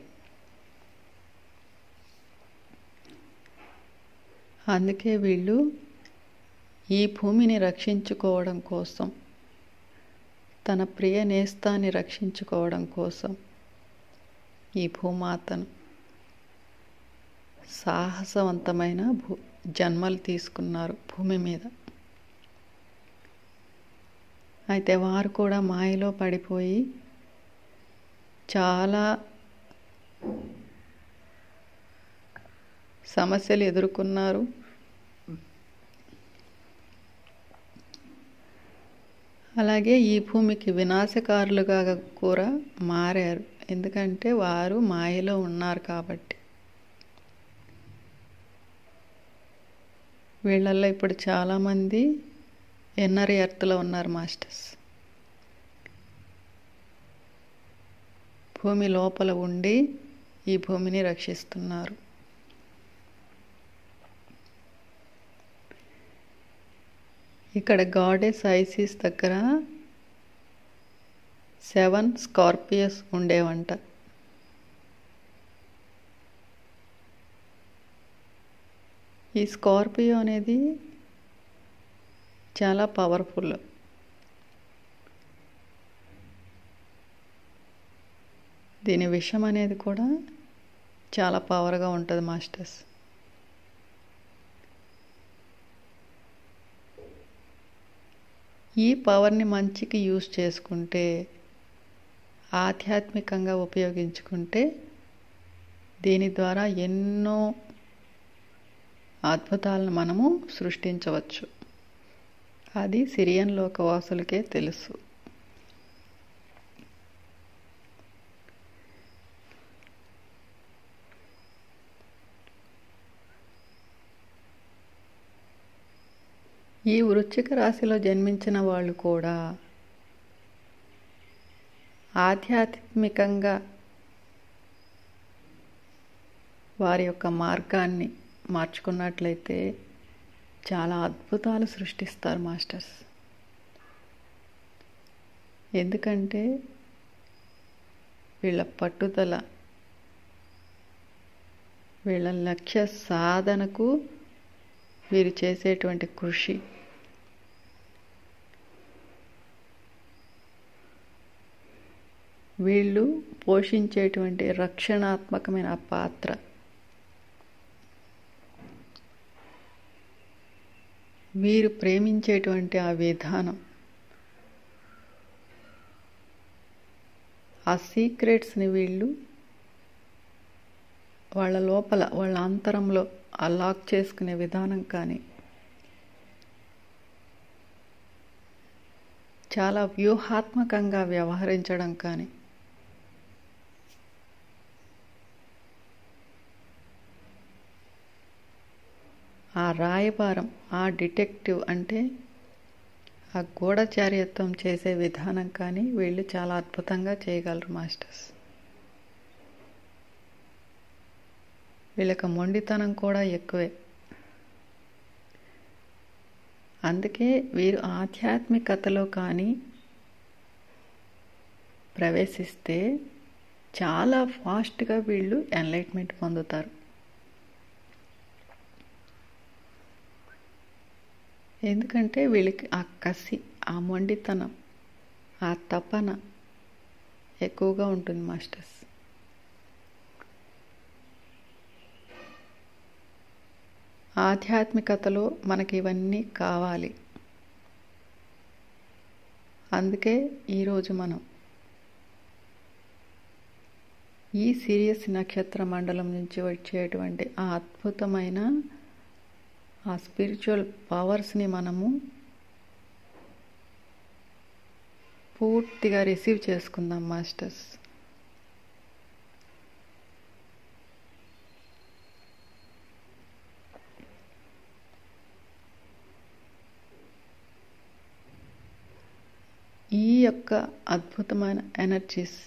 అందుకే వీళ్ళు ఈ భూమిని రక్షించుకోవడం కోసం, తన ప్రియ నేస్తాన్ని రక్షించుకోవడం కోసం ఈ భూమాతను సాహసవంతమైన జన్మలు తీసుకున్నారు భూమి మీద. అయితే వారు కూడా మాయలో పడిపోయి చాలా సమస్యలు ఎదుర్కొన్నారు. అలాగే ఈ భూమికి వినాశకారులుగా కూడా మారారు. ఎందుకంటే వారు మాయలో ఉన్నారు కాబట్టి. వీళ్ళల్లో ఇప్పుడు చాలామంది ఎన్నర్ ఎర్త్లో ఉన్నారు మాస్టర్స్. భూమి లోపల ఉండి ఈ భూమిని రక్షిస్తున్నారు. ఇక్కడ గాడెస్ ఐసిస్ దగ్గర 7 స్కార్పియస్ ఉండేవంట. ఈ స్కార్పియో అనేది చాలా పవర్ఫుల్. దీని విషం అనేది కూడా చాలా పవర్గా ఉంటుంది మాస్టర్స్. ఈ పవర్ని మంచికి యూజ్ చేసుకుంటే, ఆధ్యాత్మికంగా ఉపయోగించుకుంటే దీని ద్వారా ఎన్నో అద్భుతాలను మనము సృష్టించవచ్చు. అది సిరియన్ లోకవాసులకే తెలుసు. ఈ వృశ్చిక రాశిలో జన్మించిన వాళ్ళు కూడా ఆధ్యాత్మికంగా వారి యొక్క మార్గాన్ని మార్చుకున్నట్లయితే చాలా అద్భుతాలు సృష్టిస్తారు మాస్టర్స్. ఎందుకంటే వీళ్ళ పట్టుదల, వీళ్ళ లక్ష్య సాధనకు వీరు చేసేటువంటి కృషి, వీళ్ళు పోషించేటువంటి రక్షణాత్మకమైన పాత్ర, వీరు ప్రేమించేటువంటి ఆ విధానం, ఆ సీక్రెట్స్ని వీళ్ళు వాళ్ళ లోపల, వాళ్ళ అంతరంలో ఆ లాక్ చేసుకునే విధానం కానీ, చాలా వ్యూహాత్మకంగా వ్యవహరించడం కానీ, ఆ రాయబారం, ఆ డిటెక్టివ్ అంటే ఆ గూఢచార్యత్వం చేసే విధానం కానీ వీళ్ళు చాలా అద్భుతంగా చేయగలరు మాస్టర్స్. వీళ్ళకి మొండితనం కూడా ఎక్కువే. అందుకే వీరు ఆధ్యాత్మికతలో కానీ ప్రవేశిస్తే చాలా ఫాస్ట్గా వీళ్ళు ఎన్లైట్మెంట్ పొందుతారు. ఎందుకంటే వీళ్ళకి ఆ కసి, ఆ మొండితనం, ఆ తపన ఎక్కువగా ఉంటుంది మాస్టర్స్. ఆధ్యాత్మికతలో మనకి ఇవన్నీ కావాలి. అందుకే ఈరోజు మనం ఈ సిరియస్ నక్షత్ర మండలం నుంచి వచ్చేటువంటి ఆ అద్భుతమైన ఆ స్పిరిచువల్ పవర్స్ని మనము పూర్తిగా రిసీవ్ చేసుకుందాం మాస్టర్స్. ఈ యొక్క అద్భుతమైన ఎనర్జీస్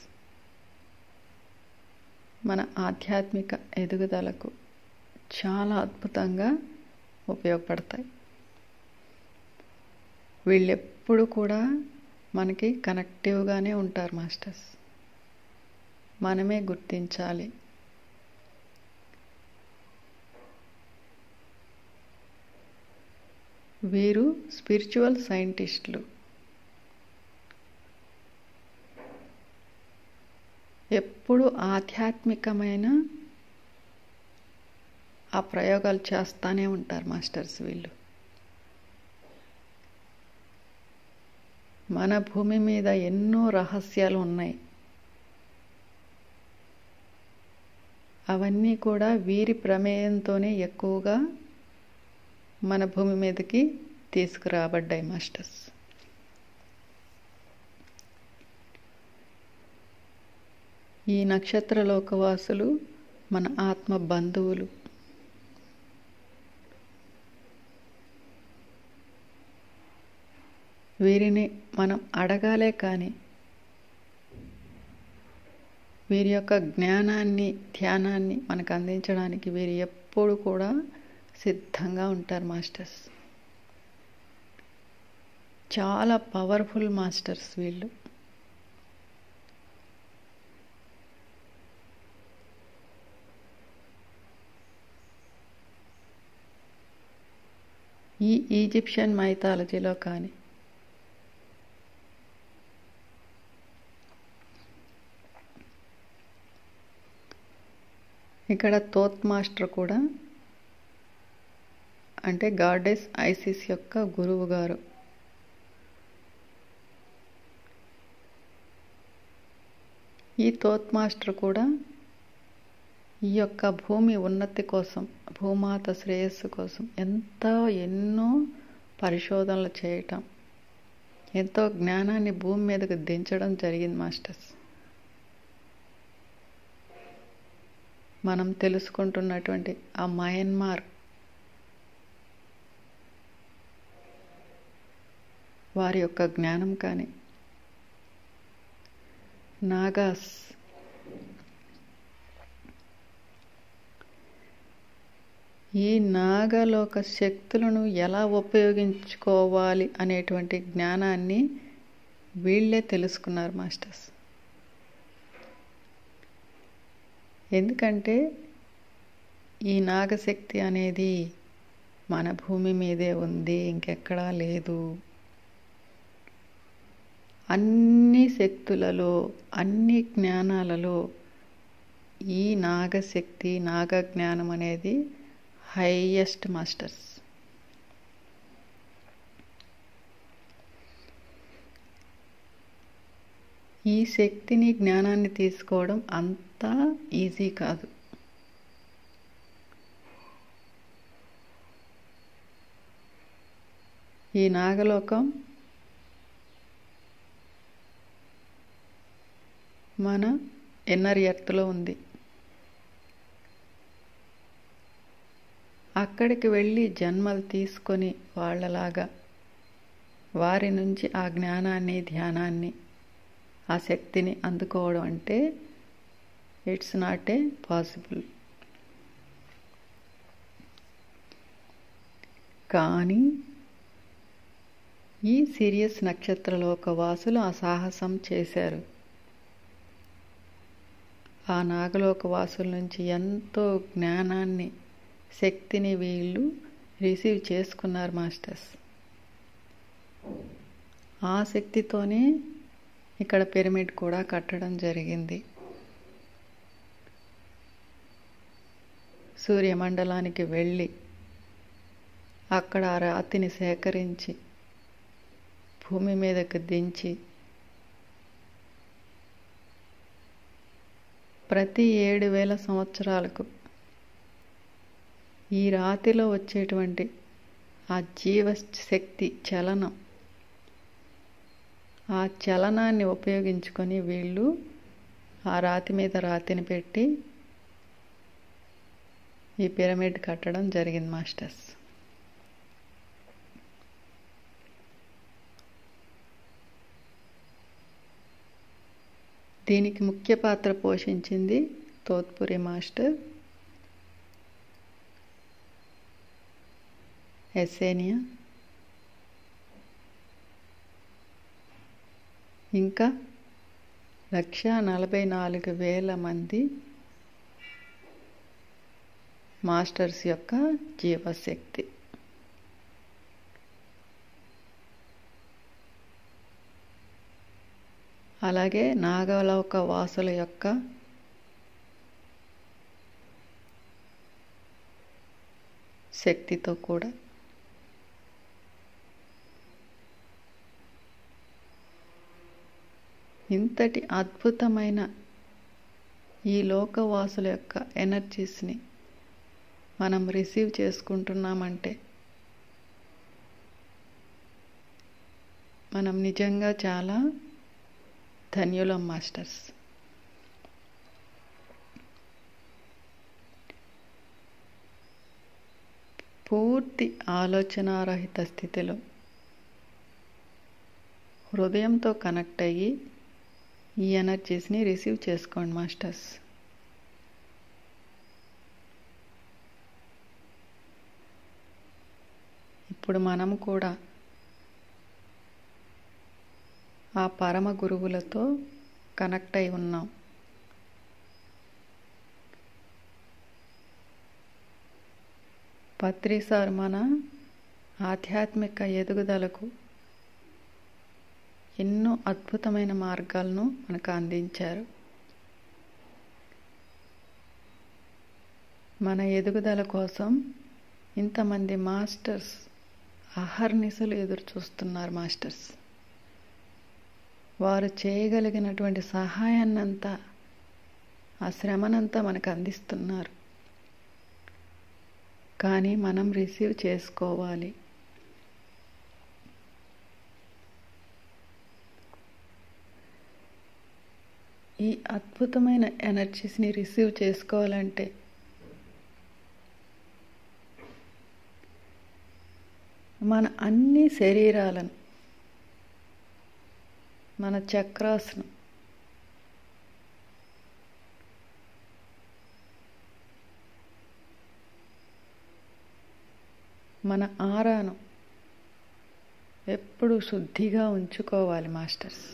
మన ఆధ్యాత్మిక ఎదుగుదలకు చాలా అద్భుతంగా ఉపయోగపడతాయి. వీళ్ళెప్పుడు కూడా మనకి కనెక్టివ్గానే ఉంటారు మాస్టర్స్. మనమే గుర్తించాలి. వీరు స్పిరిచువల్ సైంటిస్టులు. ఎప్పుడు ఆధ్యాత్మికమైన ఆ ప్రయోగాలు చేస్తూనే ఉంటారు మాస్టర్స్ వీళ్ళు. మన భూమి మీద ఎన్నో రహస్యాలు ఉన్నాయి. అవన్నీ కూడా వీరి ప్రమేయంతోనే ఎక్కువగా మన భూమి మీదకి తీసుకురాబడ్డాయి మాస్టర్స్. ఈ నక్షత్ర లోకవాసులు మన ఆత్మ బంధువులు. వీరిని మనం అడగాలే కానీ వీరి యొక్క జ్ఞానాన్ని, ధ్యానాన్ని మనకు అందించడానికి వీరు ఎప్పుడు కూడా సిద్ధంగా ఉంటారు మాస్టర్స్. చాలా పవర్ఫుల్ మాస్టర్స్ వీళ్ళు. ఈ ఈజిప్షియన్ మైథాలజీలో కానీ ఇక్కడ తోత్ మాస్టర్ కూడా అంటే గాడెస్ ఐసిస్ యొక్క గురువు గారు. ఈ తోత్ మాస్టర్ కూడా ఈ యొక్క భూమి ఉన్నతి కోసం, భూమాత శ్రేయస్సు కోసం ఎన్నో పరిశోధనలు చేయటం, ఎంతో జ్ఞానాన్ని భూమి మీదకు దించడం జరిగింది మాస్టర్స్. మనం తెలుసుకుంటున్నటువంటి ఆ మయన్మార్ వారి యొక్క జ్ఞానం కానీ, నాగాస్ ఈ నాగలోక శక్తులను ఎలా ఉపయోగించుకోవాలి అనేటువంటి జ్ఞానాన్ని వీళ్ళే తెలుసుకున్నారు మాస్టర్స్. ఎందుకంటే ఈ నాగశక్తి అనేది మన భూమి మీదే ఉంది, ఇంకెక్కడా లేదు. అన్ని శక్తులలో, అన్ని జ్ఞానాలలో ఈ నాగశక్తి, నాగ జ్ఞానం అనేది హైయెస్ట్ మాస్టర్స్. ఈ శక్తిని, జ్ఞానాన్ని తీసుకోవడం అంత ఈజీ కాదు. ఈ నాగలోకం మన ఇన్నర్ ఎర్త్లో ఉంది. అక్కడికి వెళ్ళి జన్మలు తీసుకొని వాళ్ళలాగా వారి నుంచి ఆ జ్ఞానాన్ని, ధ్యానాన్ని, ఆ శక్తిని అందుకోవడం అంటే ఇట్స్ నాట్ ఏ పాసిబుల్. కానీ ఈ సిరియస్ నక్షత్రలోక వాసులు ఆ సాహసం చేశారు. ఆ నాగలోక వాసుల నుంచి ఎంతో జ్ఞానాన్ని, శక్తిని వీళ్ళు రిసీవ్ చేసుకున్నారు మాస్టర్స్. ఆ శక్తితోనే ఇక్కడ పిరమిడ్ కూడా కట్టడం జరిగింది. సూర్యమండలానికి వెళ్ళి అక్కడ ఆ రాతిని సేకరించి భూమి మీదకు దించి ప్రతి 7,000 సంవత్సరాలకు ఈ రాతిలో వచ్చేటువంటి ఆ జీవశక్తి చలనం, ఆ చలనాన్ని ఉపయోగించుకొని వీళ్ళు ఆ రాతి మీద రాతిని పెట్టి ఈ పిరమిడ్ కట్టడం జరిగింది మాస్టర్స్. దీనికి ముఖ్య పాత్ర పోషించింది తోత్పురి మాస్టర్, ఎస్సేనియా, ఇంకా 1,44,000 మంది మాస్టర్స్ యొక్క జీవశక్తి. అలాగే నాగలోక వాసుల యొక్క శక్తితో కూడా ఇంతటి అద్భుతమైన ఈ లోకవాసుల యొక్క ఎనర్జీస్ని మనం రిసీవ్ చేసుకుంటున్నామంటే మనం నిజంగా చాలా ధన్యులం మాస్టర్స్. పూర్తి ఆలోచనారహిత స్థితిలో హృదయంతో కనెక్ట్ అయ్యి ఈ ఎనర్జీస్ని రిసీవ్ చేసుకోండి మాస్టర్స్. ఇప్పుడు మనం కూడా ఆ పరమ గురువులతో కనెక్ట్ అయి ఉన్నాం. పత్రి సార్ మన ఆధ్యాత్మిక ఎదుగుదలకు ఎన్నో అద్భుతమైన మార్గాలను మనకు అందించారు. మన ఎదుగుదల కోసం ఇంతమంది మాస్టర్స్ అహర్నిశలు ఎదురు చూస్తున్నారు మాస్టర్స్. వారు చేయగలిగినటువంటి సహాయాన్నంతా ఆ శ్రమనంతా మనకు అందిస్తున్నారు. కానీ మనం రిసీవ్ చేసుకోవాలి. ఈ అద్భుతమైన ఎనర్జీస్ని రిసీవ్ చేసుకోవాలంటే మన అన్ని శరీరాలను, మన చక్రాస్ను మన ఆరాను ఎప్పుడు శుద్ధిగా ఉంచుకోవాలి మాస్టర్స్.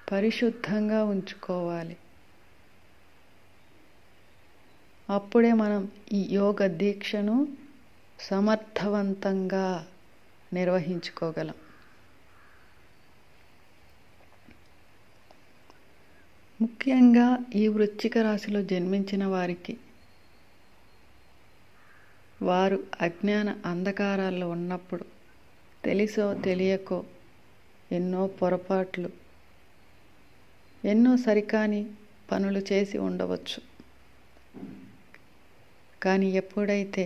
పరిశుద్ధంగా ఉంచుకోవాలి. అప్పుడే మనం ఈ యోగ దీక్షను సమర్థవంతంగా నిర్వహించుకోగలం. ముఖ్యంగా ఈ వృశ్చిక రాశిలో జన్మించిన వారికి, వారు అజ్ఞాన అంధకారాల్లో ఉన్నప్పుడు తెలిసో తెలియకో ఎన్నో పొరపాట్లు, ఎన్నో సరికాని పనులు చేసి ఉండవచ్చు. కానీ ఎప్పుడైతే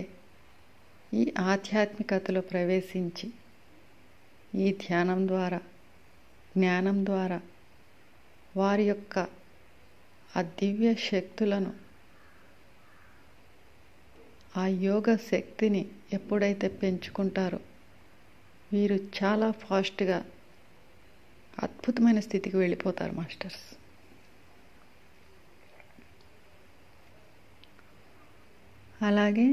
ఈ ఆధ్యాత్మికతలో ప్రవేశించి ఈ ధ్యానం ద్వారా, జ్ఞానం ద్వారా వారి యొక్క ఆ దివ్య శక్తులను, ఆ యోగ శక్తిని ఎప్పుడైతే పెంచుకుంటారో వీరు చాలా ఫాస్ట్గా అద్భుతమైన స్థితికి వెళ్ళిపోతారు మాస్టర్స్. అలాగే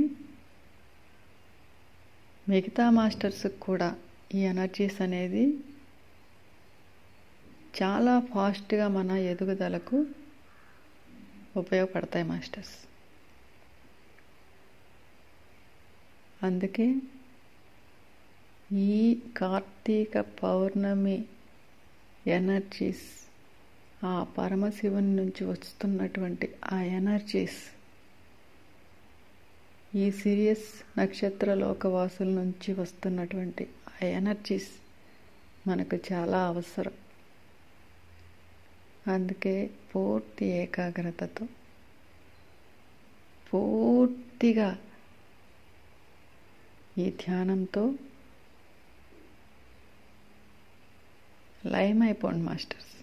మిగతా మాస్టర్స్కి కూడా ఈ ఎనర్జీస్ అనేది చాలా ఫాస్ట్గా మన ఎదుగుదలకు ఉపయోగపడతాయి మాస్టర్స్. అందుకే ఈ కార్తీక పౌర్ణమి ఎనర్జీస్, ఆ పరమశివుని నుంచి వస్తున్నటువంటి ఆ ఎనర్జీస్ ఈ సిరియస్ నక్షత్ర లోకవాసుల నుంచి వస్తున్నటువంటి ఆ ఎనర్జీస్ మనకు చాలా అవసరం. అందుకే పూర్తి ఏకాగ్రతతో, పూర్తిగా ఈ ధ్యానంతో లయమైపోండి మాస్టర్స్.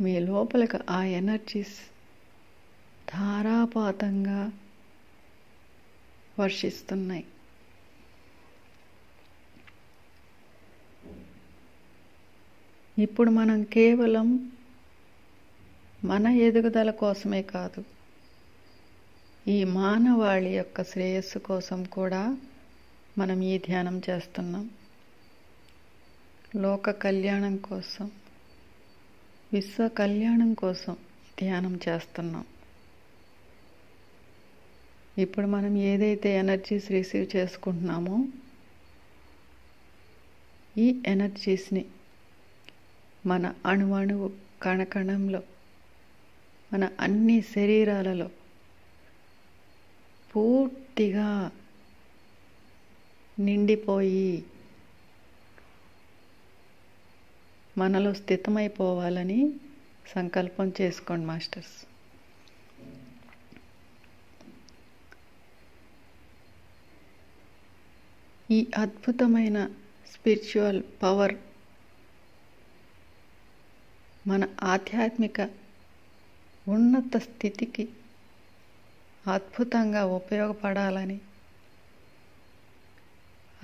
మీ లోపలికి ఆ ఎనర్జీస్ ధారాపాతంగా వర్షిస్తున్నాయి. ఇప్పుడు మనం కేవలం మన ఎదుగుదల కోసమే కాదు, ఈ మానవాళి యొక్క శ్రేయస్సు కోసం కూడా మనం ఈ ధ్యానం చేస్తున్నాం. లోక కళ్యాణం కోసం, విశ్వ కళ్యాణం కోసం ధ్యానం చేస్తున్నాం. ఇప్పుడు మనం ఏదైతే ఎనర్జీస్ రిసీవ్ చేసుకుంటున్నామో ఈ ఎనర్జీస్ని మన అణువణువు, కణకణంలో, మన అన్ని శరీరాలలో పూర్తిగా నిండిపోయి మనలో స్థితమైపోవాలని సంకల్పం చేసుకోండి మాస్టర్స్. ఈ అద్భుతమైన స్పిరిచువల్ పవర్ మన ఆధ్యాత్మిక ఉన్నత స్థితికి అద్భుతంగా ఉపయోగపడాలని,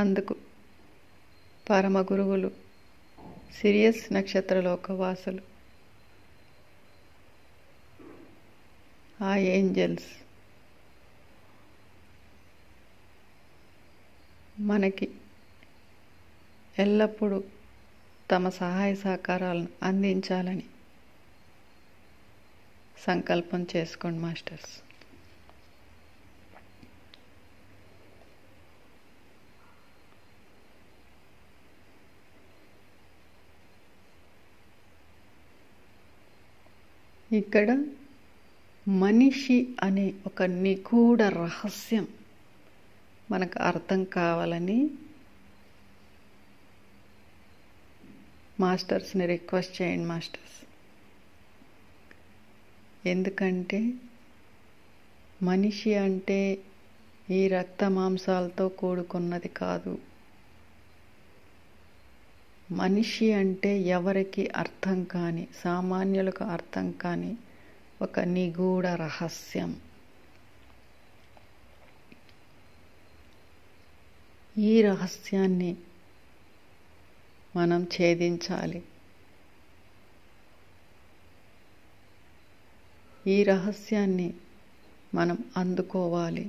అందుకు పరమ గురువులు, సిరియస్ నక్షత్ర లోకవాసులు, ఆ ఏంజల్స్ మనకి ఎల్లప్పుడూ తమ సహాయ సహకారాలను అందించాలని సంకల్పం చేసుకోండి మాస్టర్స్. ఇక్కడ మనిషి అనే ఒక నిగూఢ రహస్యం మనకు అర్థం కావాలని మాస్టర్స్ని రిక్వెస్ట్ చేయండి మాస్టర్స్. ఎందుకంటే మనిషి అంటే ఈ రక్త మాంసాలతో కూడుకున్నది కాదు. మనిషి అంటే ఎవరికి అర్థం కాని, సామాన్యులకు అర్థం కాని ఒక నిగూఢ రహస్యం. ఈ రహస్యాన్ని మనం ఛేదించాలి. ఈ రహస్యాన్ని మనం అందుకోవాలి.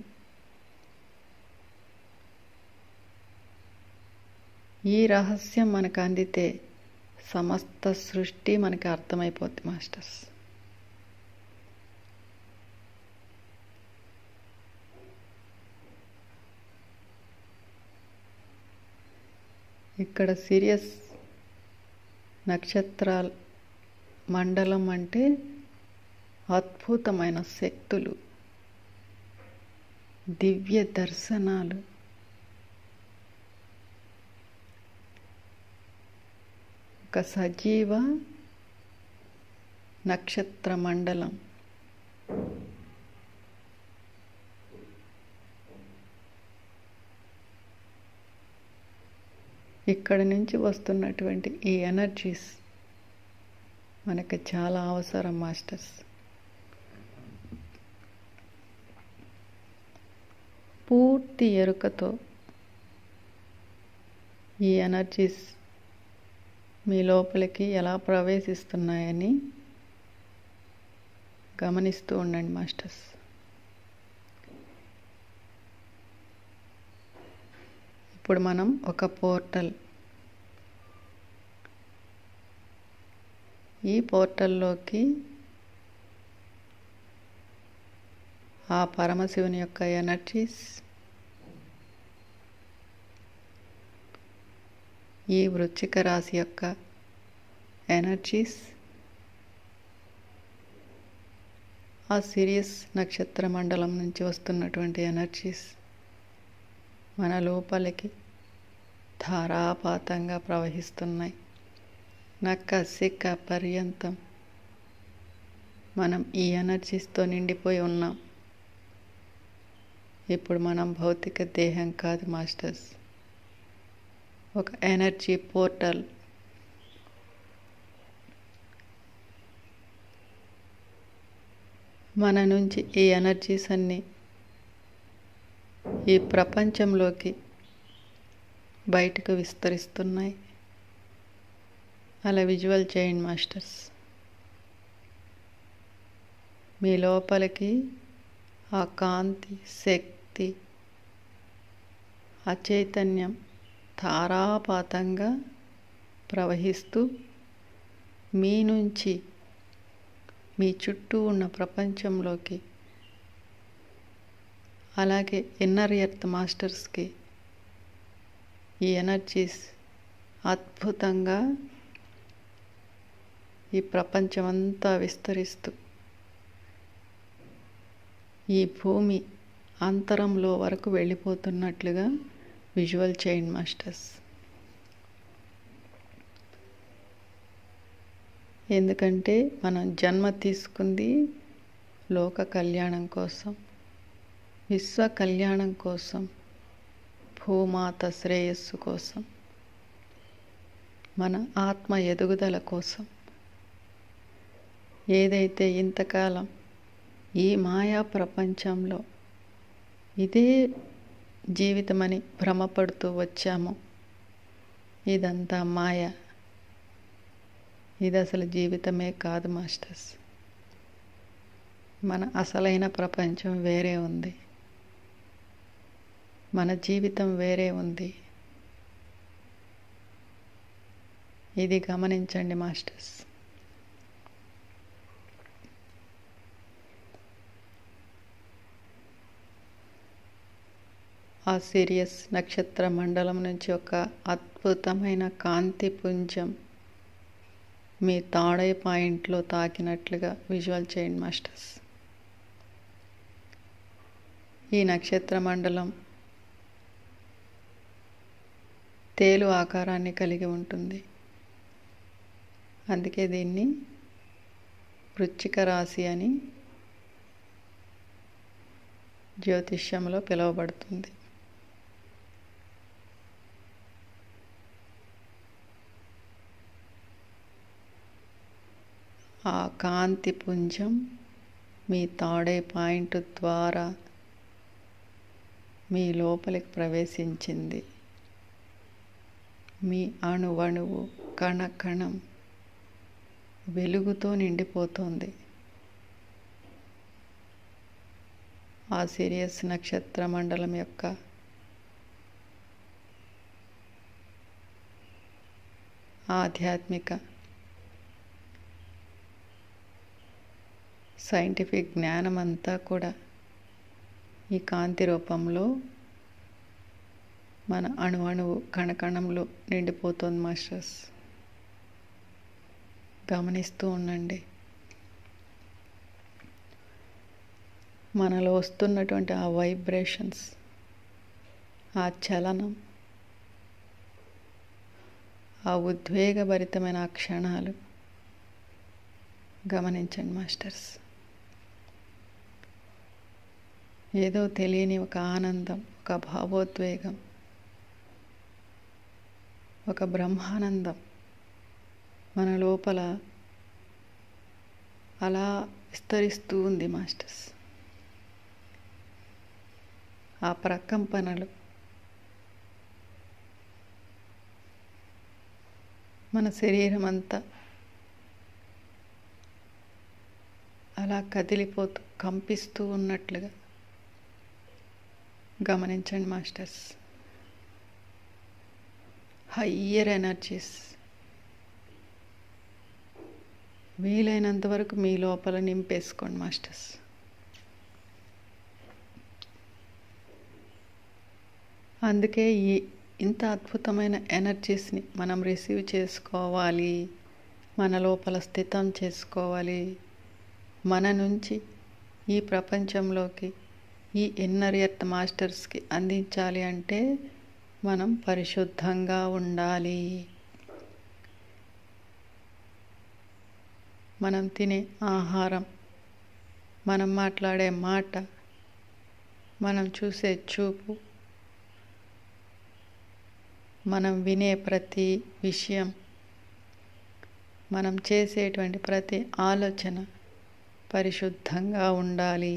ఈ రహస్యం మనకు అందితే సమస్త సృష్టి మనకి అర్థమైపోద్ది మాస్టర్స్. ఇక్కడ సిరియస్ నక్షత్రాల మండలం అంటే అద్భుతమైన శక్తులు, దివ్య దర్శనాలు, ఒక సజీవ నక్షత్ర మండలం. ఇక్కడి నుంచి వస్తున్నటువంటి ఈ ఎనర్జీస్ మనకు చాలా అవసరం మాస్టర్స్. పూర్తి ఎరుకతో ఈ ఎనర్జీస్ మీ లోపలికి ఎలా ప్రవేశిస్తున్నాయని గమనిస్తూ ఉండండి మాస్టర్స్. ఇప్పుడు మనం ఒక పోర్టల్, ఈ పోర్టల్లోకి ఆ పరమశివుని యొక్క ఎనర్జీస్, ఈ వృశ్చిక రాశి యొక్క ఎనర్జీస్, ఆ సిరియస్ నక్షత్ర మండలం నుంచి వస్తున్నటువంటి ఎనర్జీస్ మన లోపలికి ధారాపాతంగా ప్రవహిస్తున్నాయి. నక్క సిక్క పర్యంతం మనం ఈ ఎనర్జీస్తో నిండిపోయి ఉన్నాం. ఇప్పుడు మనం భౌతిక దేహం కాదు మాస్టర్స్, ఒక ఎనర్జీ పోర్టల్. మన నుంచి ఈ ఎనర్జీస్ అన్నీ ఈ ప్రపంచంలోకి బయటకు విస్తరిస్తున్నాయి. అలా విజువల్ చేయండి మాస్టర్స్. మీ లోపలికి ఆ కాంతి, శక్తి, ఆ చైతన్యం ధారాపాతంగా ప్రవహిస్తూ మీ నుంచి మీ చుట్టూ ఉన్న ప్రపంచంలోకి, అలాగే ఇన్నర్ ఎర్త్ మాస్టర్స్కి ఈ ఎనర్జీస్ అద్భుతంగా ఈ ప్రపంచమంతా విస్తరిస్తూ ఈ భూమి అంతరంలో వరకు వెళ్ళిపోతున్నట్లుగా విజువల్ చేయండి మాస్టర్స్. ఎందుకంటే మనం జన్మ తీసుకుంది లోక కళ్యాణం కోసం, విశ్వ కళ్యాణం కోసం, భూమాత శ్రేయస్సు కోసం, మన ఆత్మ ఎదుగుదల కోసం. ఏదైతే ఇంతకాలం ఈ మాయా ప్రపంచంలో ఇదే జీవితమని భ్రమపడుతూ వచ్చామో, ఇదంతా మాయ, ఇది అసలు జీవితమే కాదు మాస్టర్స్. మన అసలైన ప్రపంచం వేరే ఉంది, మన జీవితం వేరే ఉంది. ఇది గమనించండి మాస్టర్స్. ఆ సిరియస్ నక్షత్ర మండలం నుంచి ఒక అద్భుతమైన కాంతి పుంజం మీ తాడై పాయింట్లో తాకినట్లుగా విజువల్ చేయండి మాస్టర్స్. ఈ నక్షత్ర మండలం తేలు ఆకారాన్ని కలిగి ఉంటుంది. అందుకే దీన్ని వృశ్చిక రాశి అని జ్యోతిష్యంలో పిలువబడుతుంది. ఆ కాంతి పుంజం మీ తాడే పాయింట్ ద్వారా మీ లోపలికి ప్రవేశించింది. మీ అణువణువు కణకణం వెలుగుతో నిండిపోతుంది. ఆ సిరియస్ నక్షత్ర మండలం యొక్క ఆధ్యాత్మిక సైంటిఫిక్ జ్ఞానమంతా కూడా ఈ కాంతి రూపంలో మన అణువణువు కణకణంలో నిండిపోతుంది మాస్టర్స్. గమనిస్తూ ఉండండి. మనలో వస్తున్నటువంటి ఆ వైబ్రేషన్స్, ఆ చలనం, ఆ ఉద్వేగభరితమైన ఆ క్షణాలు గమనించండి మాస్టర్స్. ఏదో తెలియని ఒక ఆనందం, ఒక భావోద్వేగం, ఒక బ్రహ్మానందం మన లోపల అలా విస్తరిస్తూ ఉంది మాస్టర్స్. ఆ ప్రకంపనలు మన శరీరం అంతా అలా కదిలిపోతూ కంపిస్తూ ఉన్నట్లుగా గమనించండి మాస్టర్స్. హయ్యర్ ఎనర్జీస్ వీలైనంత వరకు మీ లోపల నింపేసుకోండి మాస్టర్స్. అందుకే ఇంత అద్భుతమైన ఎనర్జీస్ని మనం రిసీవ్ చేసుకోవాలి, మన లోపల స్థితం చేసుకోవాలి. మన నుంచి ఈ ప్రపంచంలోకి ఈ ఇన్నర్ ఎర్త్ మాస్టర్స్కి అందించాలి అంటే మనం పరిశుద్ధంగా ఉండాలి. మనం తినే ఆహారం, మనం మాట్లాడే మాట, మనం చూసే చూపు, మనం వినే ప్రతి విషయం, మనం చేసేటువంటి ప్రతి ఆలోచన పరిశుద్ధంగా ఉండాలి.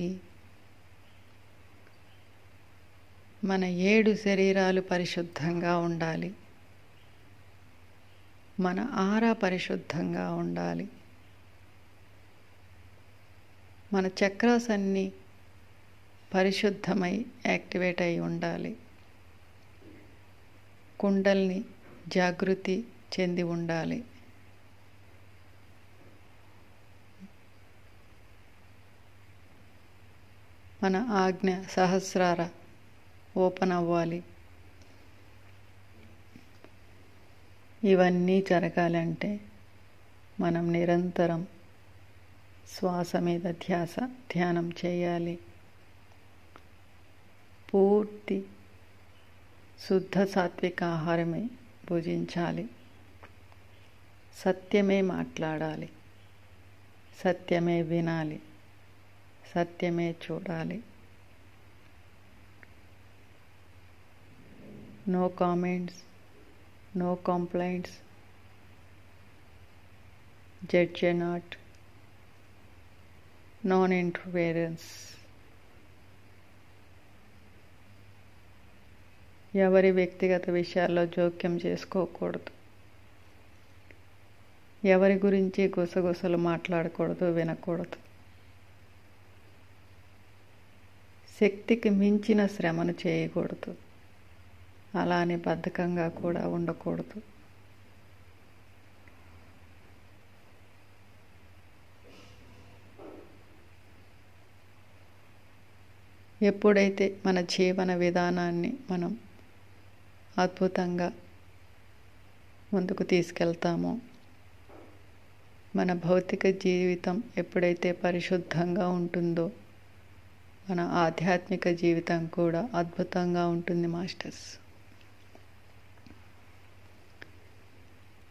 మన 7 శరీరాలు పరిశుద్ధంగా ఉండాలి. మన ఆరా పరిశుద్ధంగా ఉండాలి. మన చక్రాస్ అన్నీ పరిశుద్ధమై యాక్టివేట్ అయి ఉండాలి. కుండల్ని జాగృతి చెంది ఉండాలి. మన ఆజ్ఞ సహస్రార ఓపెన్ అవ్వాలి. ఇవన్నీ జరగాలంటే మనం నిరంతరం శ్వాస మీద ధ్యానం చేయాలి. పూర్తి శుద్ధ సాత్విక ఆహారమే భుజించాలి. సత్యమే మాట్లాడాలి. సత్యమే వినాలి. సత్యమే చూడాలి. No comments, no complaints, judge not, non-interference. ఎవరి వ్యక్తిగత విషయాల్లో జోక్యం చేసుకోకూడదు. ఎవరి గురించి గుసగుసలు మాట్లాడకూడదు, వినకూడదు. శక్తికి మించిన శ్రమను చేయకూడదు. అలానే బద్ధకంగా కూడా ఉండకూడదు. ఎప్పుడైతే మన జీవన విధానాన్ని మనం అద్భుతంగా ముందుకు తీసుకెళ్తామో, మన భౌతిక జీవితం ఎప్పుడైతే పరిశుద్ధంగా ఉంటుందో, మన ఆధ్యాత్మిక జీవితం కూడా అద్భుతంగా ఉంటుంది మాస్టర్స్.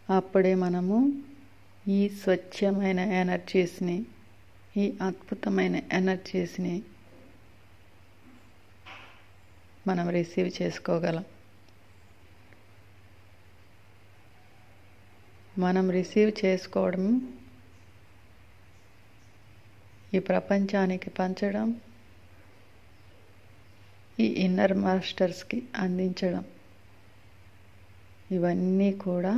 అప్పుడే మనము ఈ స్వచ్ఛమైన ఎనర్జీస్ని ఈ అద్భుతమైన ఎనర్జీస్ని మనం రిసీవ్ చేసుకోగలం. మనం రిసీవ్ చేసుకోవడం, ఈ ప్రపంచానికి పంచడం, ఈ ఇన్నర్ మాస్టర్స్కి అందించడం, ఇవన్నీ కూడా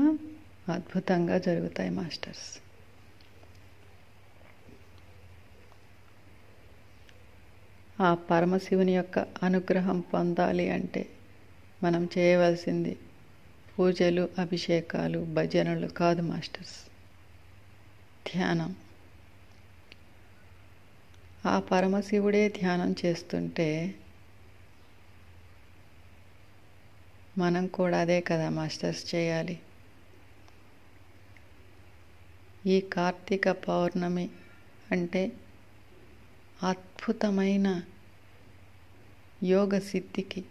అద్భుతంగా జరుగుతాయి మాస్టర్స్. ఆ పరమశివుని యొక్క అనుగ్రహం పొందాలి అంటే మనం చేయవలసింది పూజలు, అభిషేకాలు, భజనలు కాదు మాస్టర్స్, ధ్యానం. ఆ పరమశివుడే ధ్యానం చేస్తుంటే మనం కూడా అదే కదా మాస్టర్స్ చేయాలి. ఈ కార్తీక పౌర్ణమి అంటే అద్భుతమైన యోగ సిద్ధికి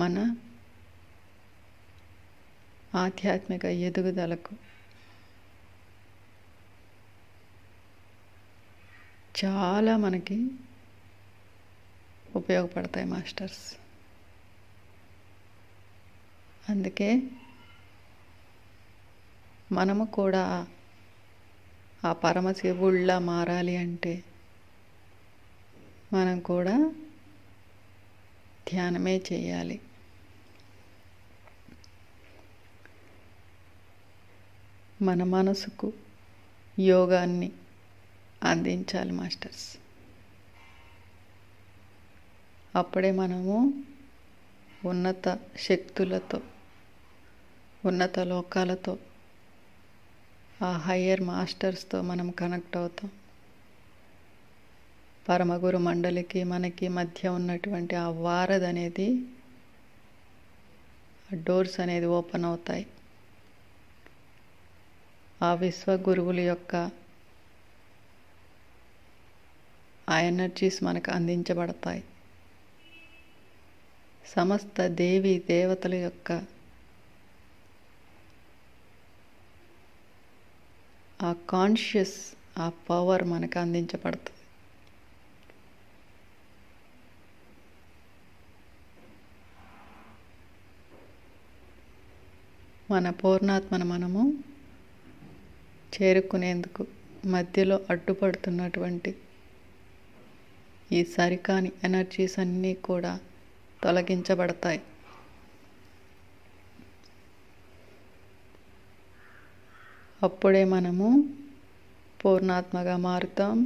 మన ఆధ్యాత్మిక ఎదుగుదలకు చాలా మనకి ఉపయోగపడతాయి మాస్టర్స్. అందుకే మనము కూడా ఆ పరమశివుళ్ళ మారాలి అంటే మనం కూడా ధ్యానమే చేయాలి. మన మనసుకు యోగాన్ని అందించాలి మాస్టర్స్. అప్పుడే మనము ఉన్నత శక్తులతో, ఉన్నత లోకాలతో, ఆ హయ్యర్ మాస్టర్స్తో మనం కనెక్ట్ అవుతాం. పరమగురు మండలికి మనకి మధ్య ఉన్నటువంటి ఆ వారధి అనేది, డోర్స్ అనేది ఓపెన్ అవుతాయి. ఆ విశ్వగురువుల యొక్క ఆ ఎనర్జీస్ మనకు అందించబడతాయి. సమస్త దేవి దేవతల యొక్క ఆ కాన్షియస్, ఆ పవర్ మనకు అందించబడుతుంది. మన పూర్ణాత్మను మనము చేరుకునేందుకు మధ్యలో అడ్డుపడుతున్నటువంటి ఈ సరికాని ఎనర్జీస్ అన్నీ కూడా తొలగించబడతాయి. అప్పుడే మనము పూర్ణాత్మగా మారుతాం,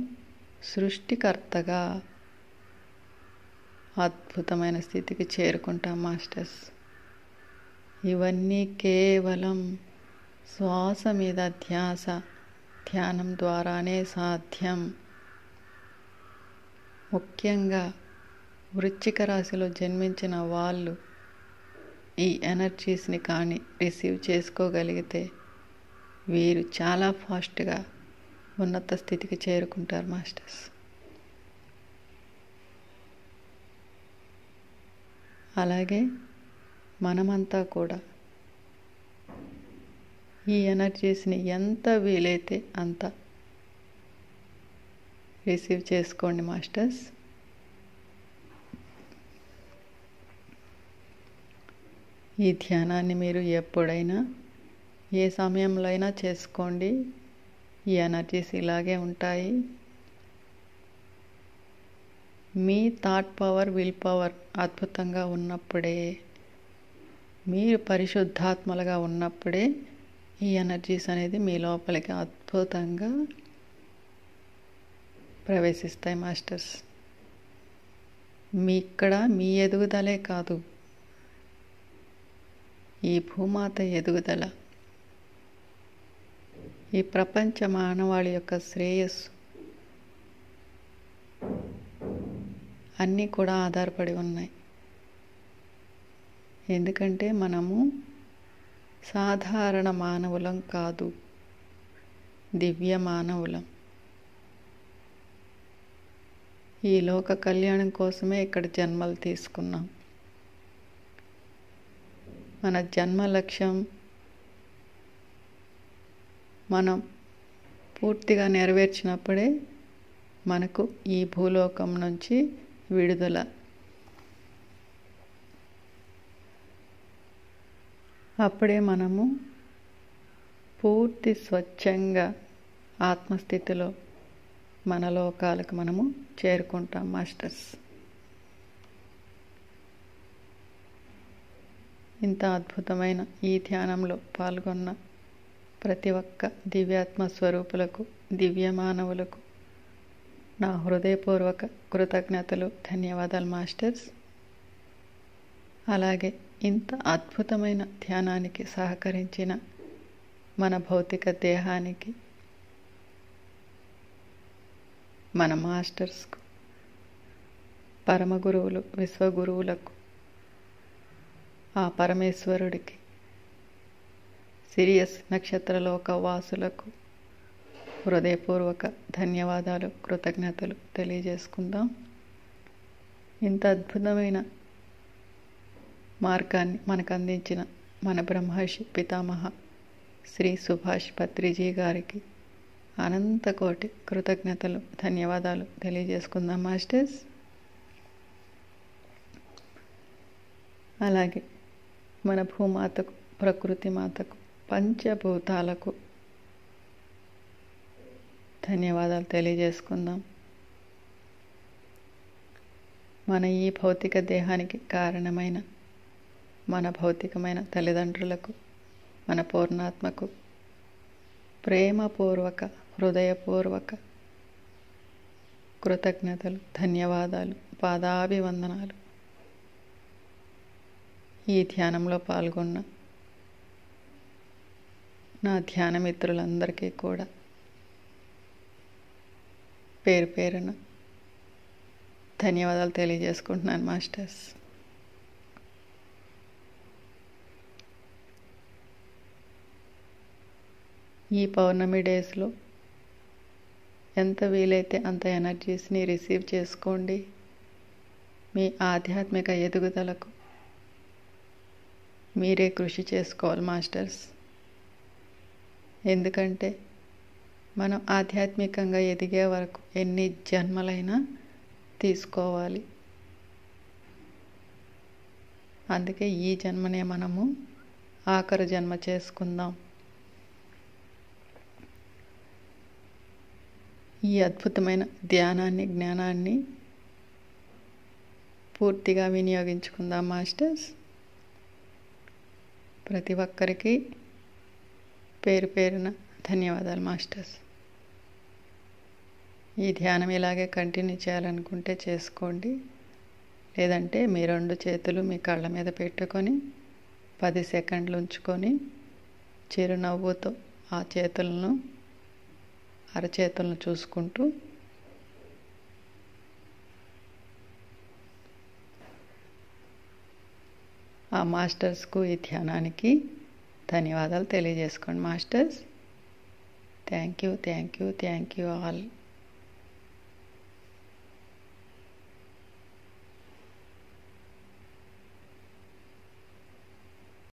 సృష్టికర్తగా అద్భుతమైన స్థితికి చేరుకుంటాం మాస్టర్స్. ఇవన్నీ కేవలం శ్వాస మీద ధ్యానం ద్వారానే సాధ్యం. ముఖ్యంగా వృశ్చిక రాశిలో జన్మించిన వాళ్ళు ఈ ఎనర్జీస్ని కానీ రిసీవ్ చేసుకోగలిగితే వీరు చాలా ఫాస్ట్గా ఉన్నత స్థితికి చేరుకుంటారు మాస్టర్స్. అలాగే మనమంతా కూడా ఈ ఎనర్జీస్ని ఎంత వీలైతే అంత రిసీవ్ చేసుకోండి మాస్టర్స్. ఈ ధ్యానాన్ని మీరు ఎప్పుడైనా ఏ సమయంలో అయినా చేసుకోండి. ఈ ఎనర్జీస్ ఇలాగే ఉంటాయి. మీ థాట్ పవర్, విల్ పవర్ అద్భుతంగా ఉన్నప్పుడే, మీరు పరిశుద్ధాత్మలుగా ఉన్నప్పుడే ఈ ఎనర్జీస్ అనేది మీ లోపలికి అద్భుతంగా ప్రవేశిస్తాయి మాస్టర్స్. మీ ఎదుగుదలే కాదు, ఈ భూమాత ఎదుగుదల, ఈ ప్రపంచ మానవాళి యొక్క శ్రేయస్సు అన్నీ కూడా ఆధారపడి ఉన్నాయి. ఎందుకంటే మనము సాధారణ మానవులం కాదు, దివ్య మానవులం. ఈ లోక కళ్యాణం కోసమే ఇక్కడ జన్మలు తీసుకున్నాం. మన జన్మ లక్ష్యం మనం పూర్తిగా నెరవేర్చినప్పుడే మనకు ఈ భూలోకం నుంచి విడుదల. అప్పుడే మనము పూర్తి స్వచ్ఛంగా ఆత్మస్థితిలో మన లోకాలకు మనము చేరుకుంటాం మాస్టర్స్. ఇంత అద్భుతమైన ఈ ధ్యానంలో పాల్గొన్న ప్రతి ఒక్క దివ్యాత్మ స్వరూపులకు, దివ్య మానవులకు నా హృదయపూర్వక కృతజ్ఞతలు, ధన్యవాదాలు మాస్టర్స్. అలాగే ఇంత అద్భుతమైన ధ్యానానికి సహకరించిన మన భౌతిక దేహానికి, మన మాస్టర్స్కు, పరమ గురువులు, విశ్వగురువులకు, ఆ పరమేశ్వరుడికి, సిరియస్ నక్షత్రలోక వాసులకు హృదయపూర్వక ధన్యవాదాలు, కృతజ్ఞతలు తెలియజేసుకుందాం. ఇంత అద్భుతమైన మార్గాన్ని మనకు అందించిన మన బ్రహ్మర్షి పితామహ శ్రీ సుభాష్ పత్రిజీ గారికి అనంతకోటి కృతజ్ఞతలు, ధన్యవాదాలు తెలియజేసుకుందాం మాస్టర్స్. అలాగే మన భూమాతకు, ప్రకృతి మాతకు, పంచభూతాలకు ధన్యవాదాలు తెలియజేసుకుందాం. మన ఈ భౌతిక దేహానికి కారణమైన మన భౌతికమైన తల్లిదండ్రులకు, మన పూర్ణాత్మకు ప్రేమపూర్వక, హృదయపూర్వక కృతజ్ఞతలు, ధన్యవాదాలు, పాదాభివందనాలు. ఈ ధ్యానంలో పాల్గొన్న నా ధ్యాన మిత్రులందరికీ కూడా పేరు పేరున ధన్యవాదాలు తెలియజేసుకుంటున్నాను మాస్టర్స్. ఈ పౌర్ణమి డేస్లో ఎంత వీలైతే అంత ఎనర్జీస్ని రిసీవ్ చేసుకోండి. మీ ఆధ్యాత్మిక ఎదుగుదలకు మీరే కృషి చేసుకోవాలి మాస్టర్స్. ఎందుకంటే మనం ఆధ్యాత్మికంగా ఎదిగే వరకు ఎన్ని జన్మలైనా తీసుకోవాలి. అందుకే ఈ జన్మనే మనము ఆఖరి జన్మ చేసుకుందాం. ఈ అద్భుతమైన ధ్యానాన్ని, జ్ఞానాన్ని పూర్తిగా వినియోగించుకుందాం మాస్టర్స్. ప్రతి ఒక్కరికి పేరు పేరున ధన్యవాదాలు మాస్టర్స్. ఈ ధ్యానం ఇలాగే కంటిన్యూ చేయాలనుకుంటే చేసుకోండి. లేదంటే మీ 2 చేతులు మీ కళ్ళ మీద పెట్టుకొని 10 సెకండ్లు ఉంచుకొని చిరునవ్వుతో ఆ చేతులను, అరచేతులను చూసుకుంటూ ఆ మాస్టర్స్కు, ఈ ధ్యానానికి ధన్యవాదాలు తెలియజేసుకోండి masters. Thank you, thank you, thank you all.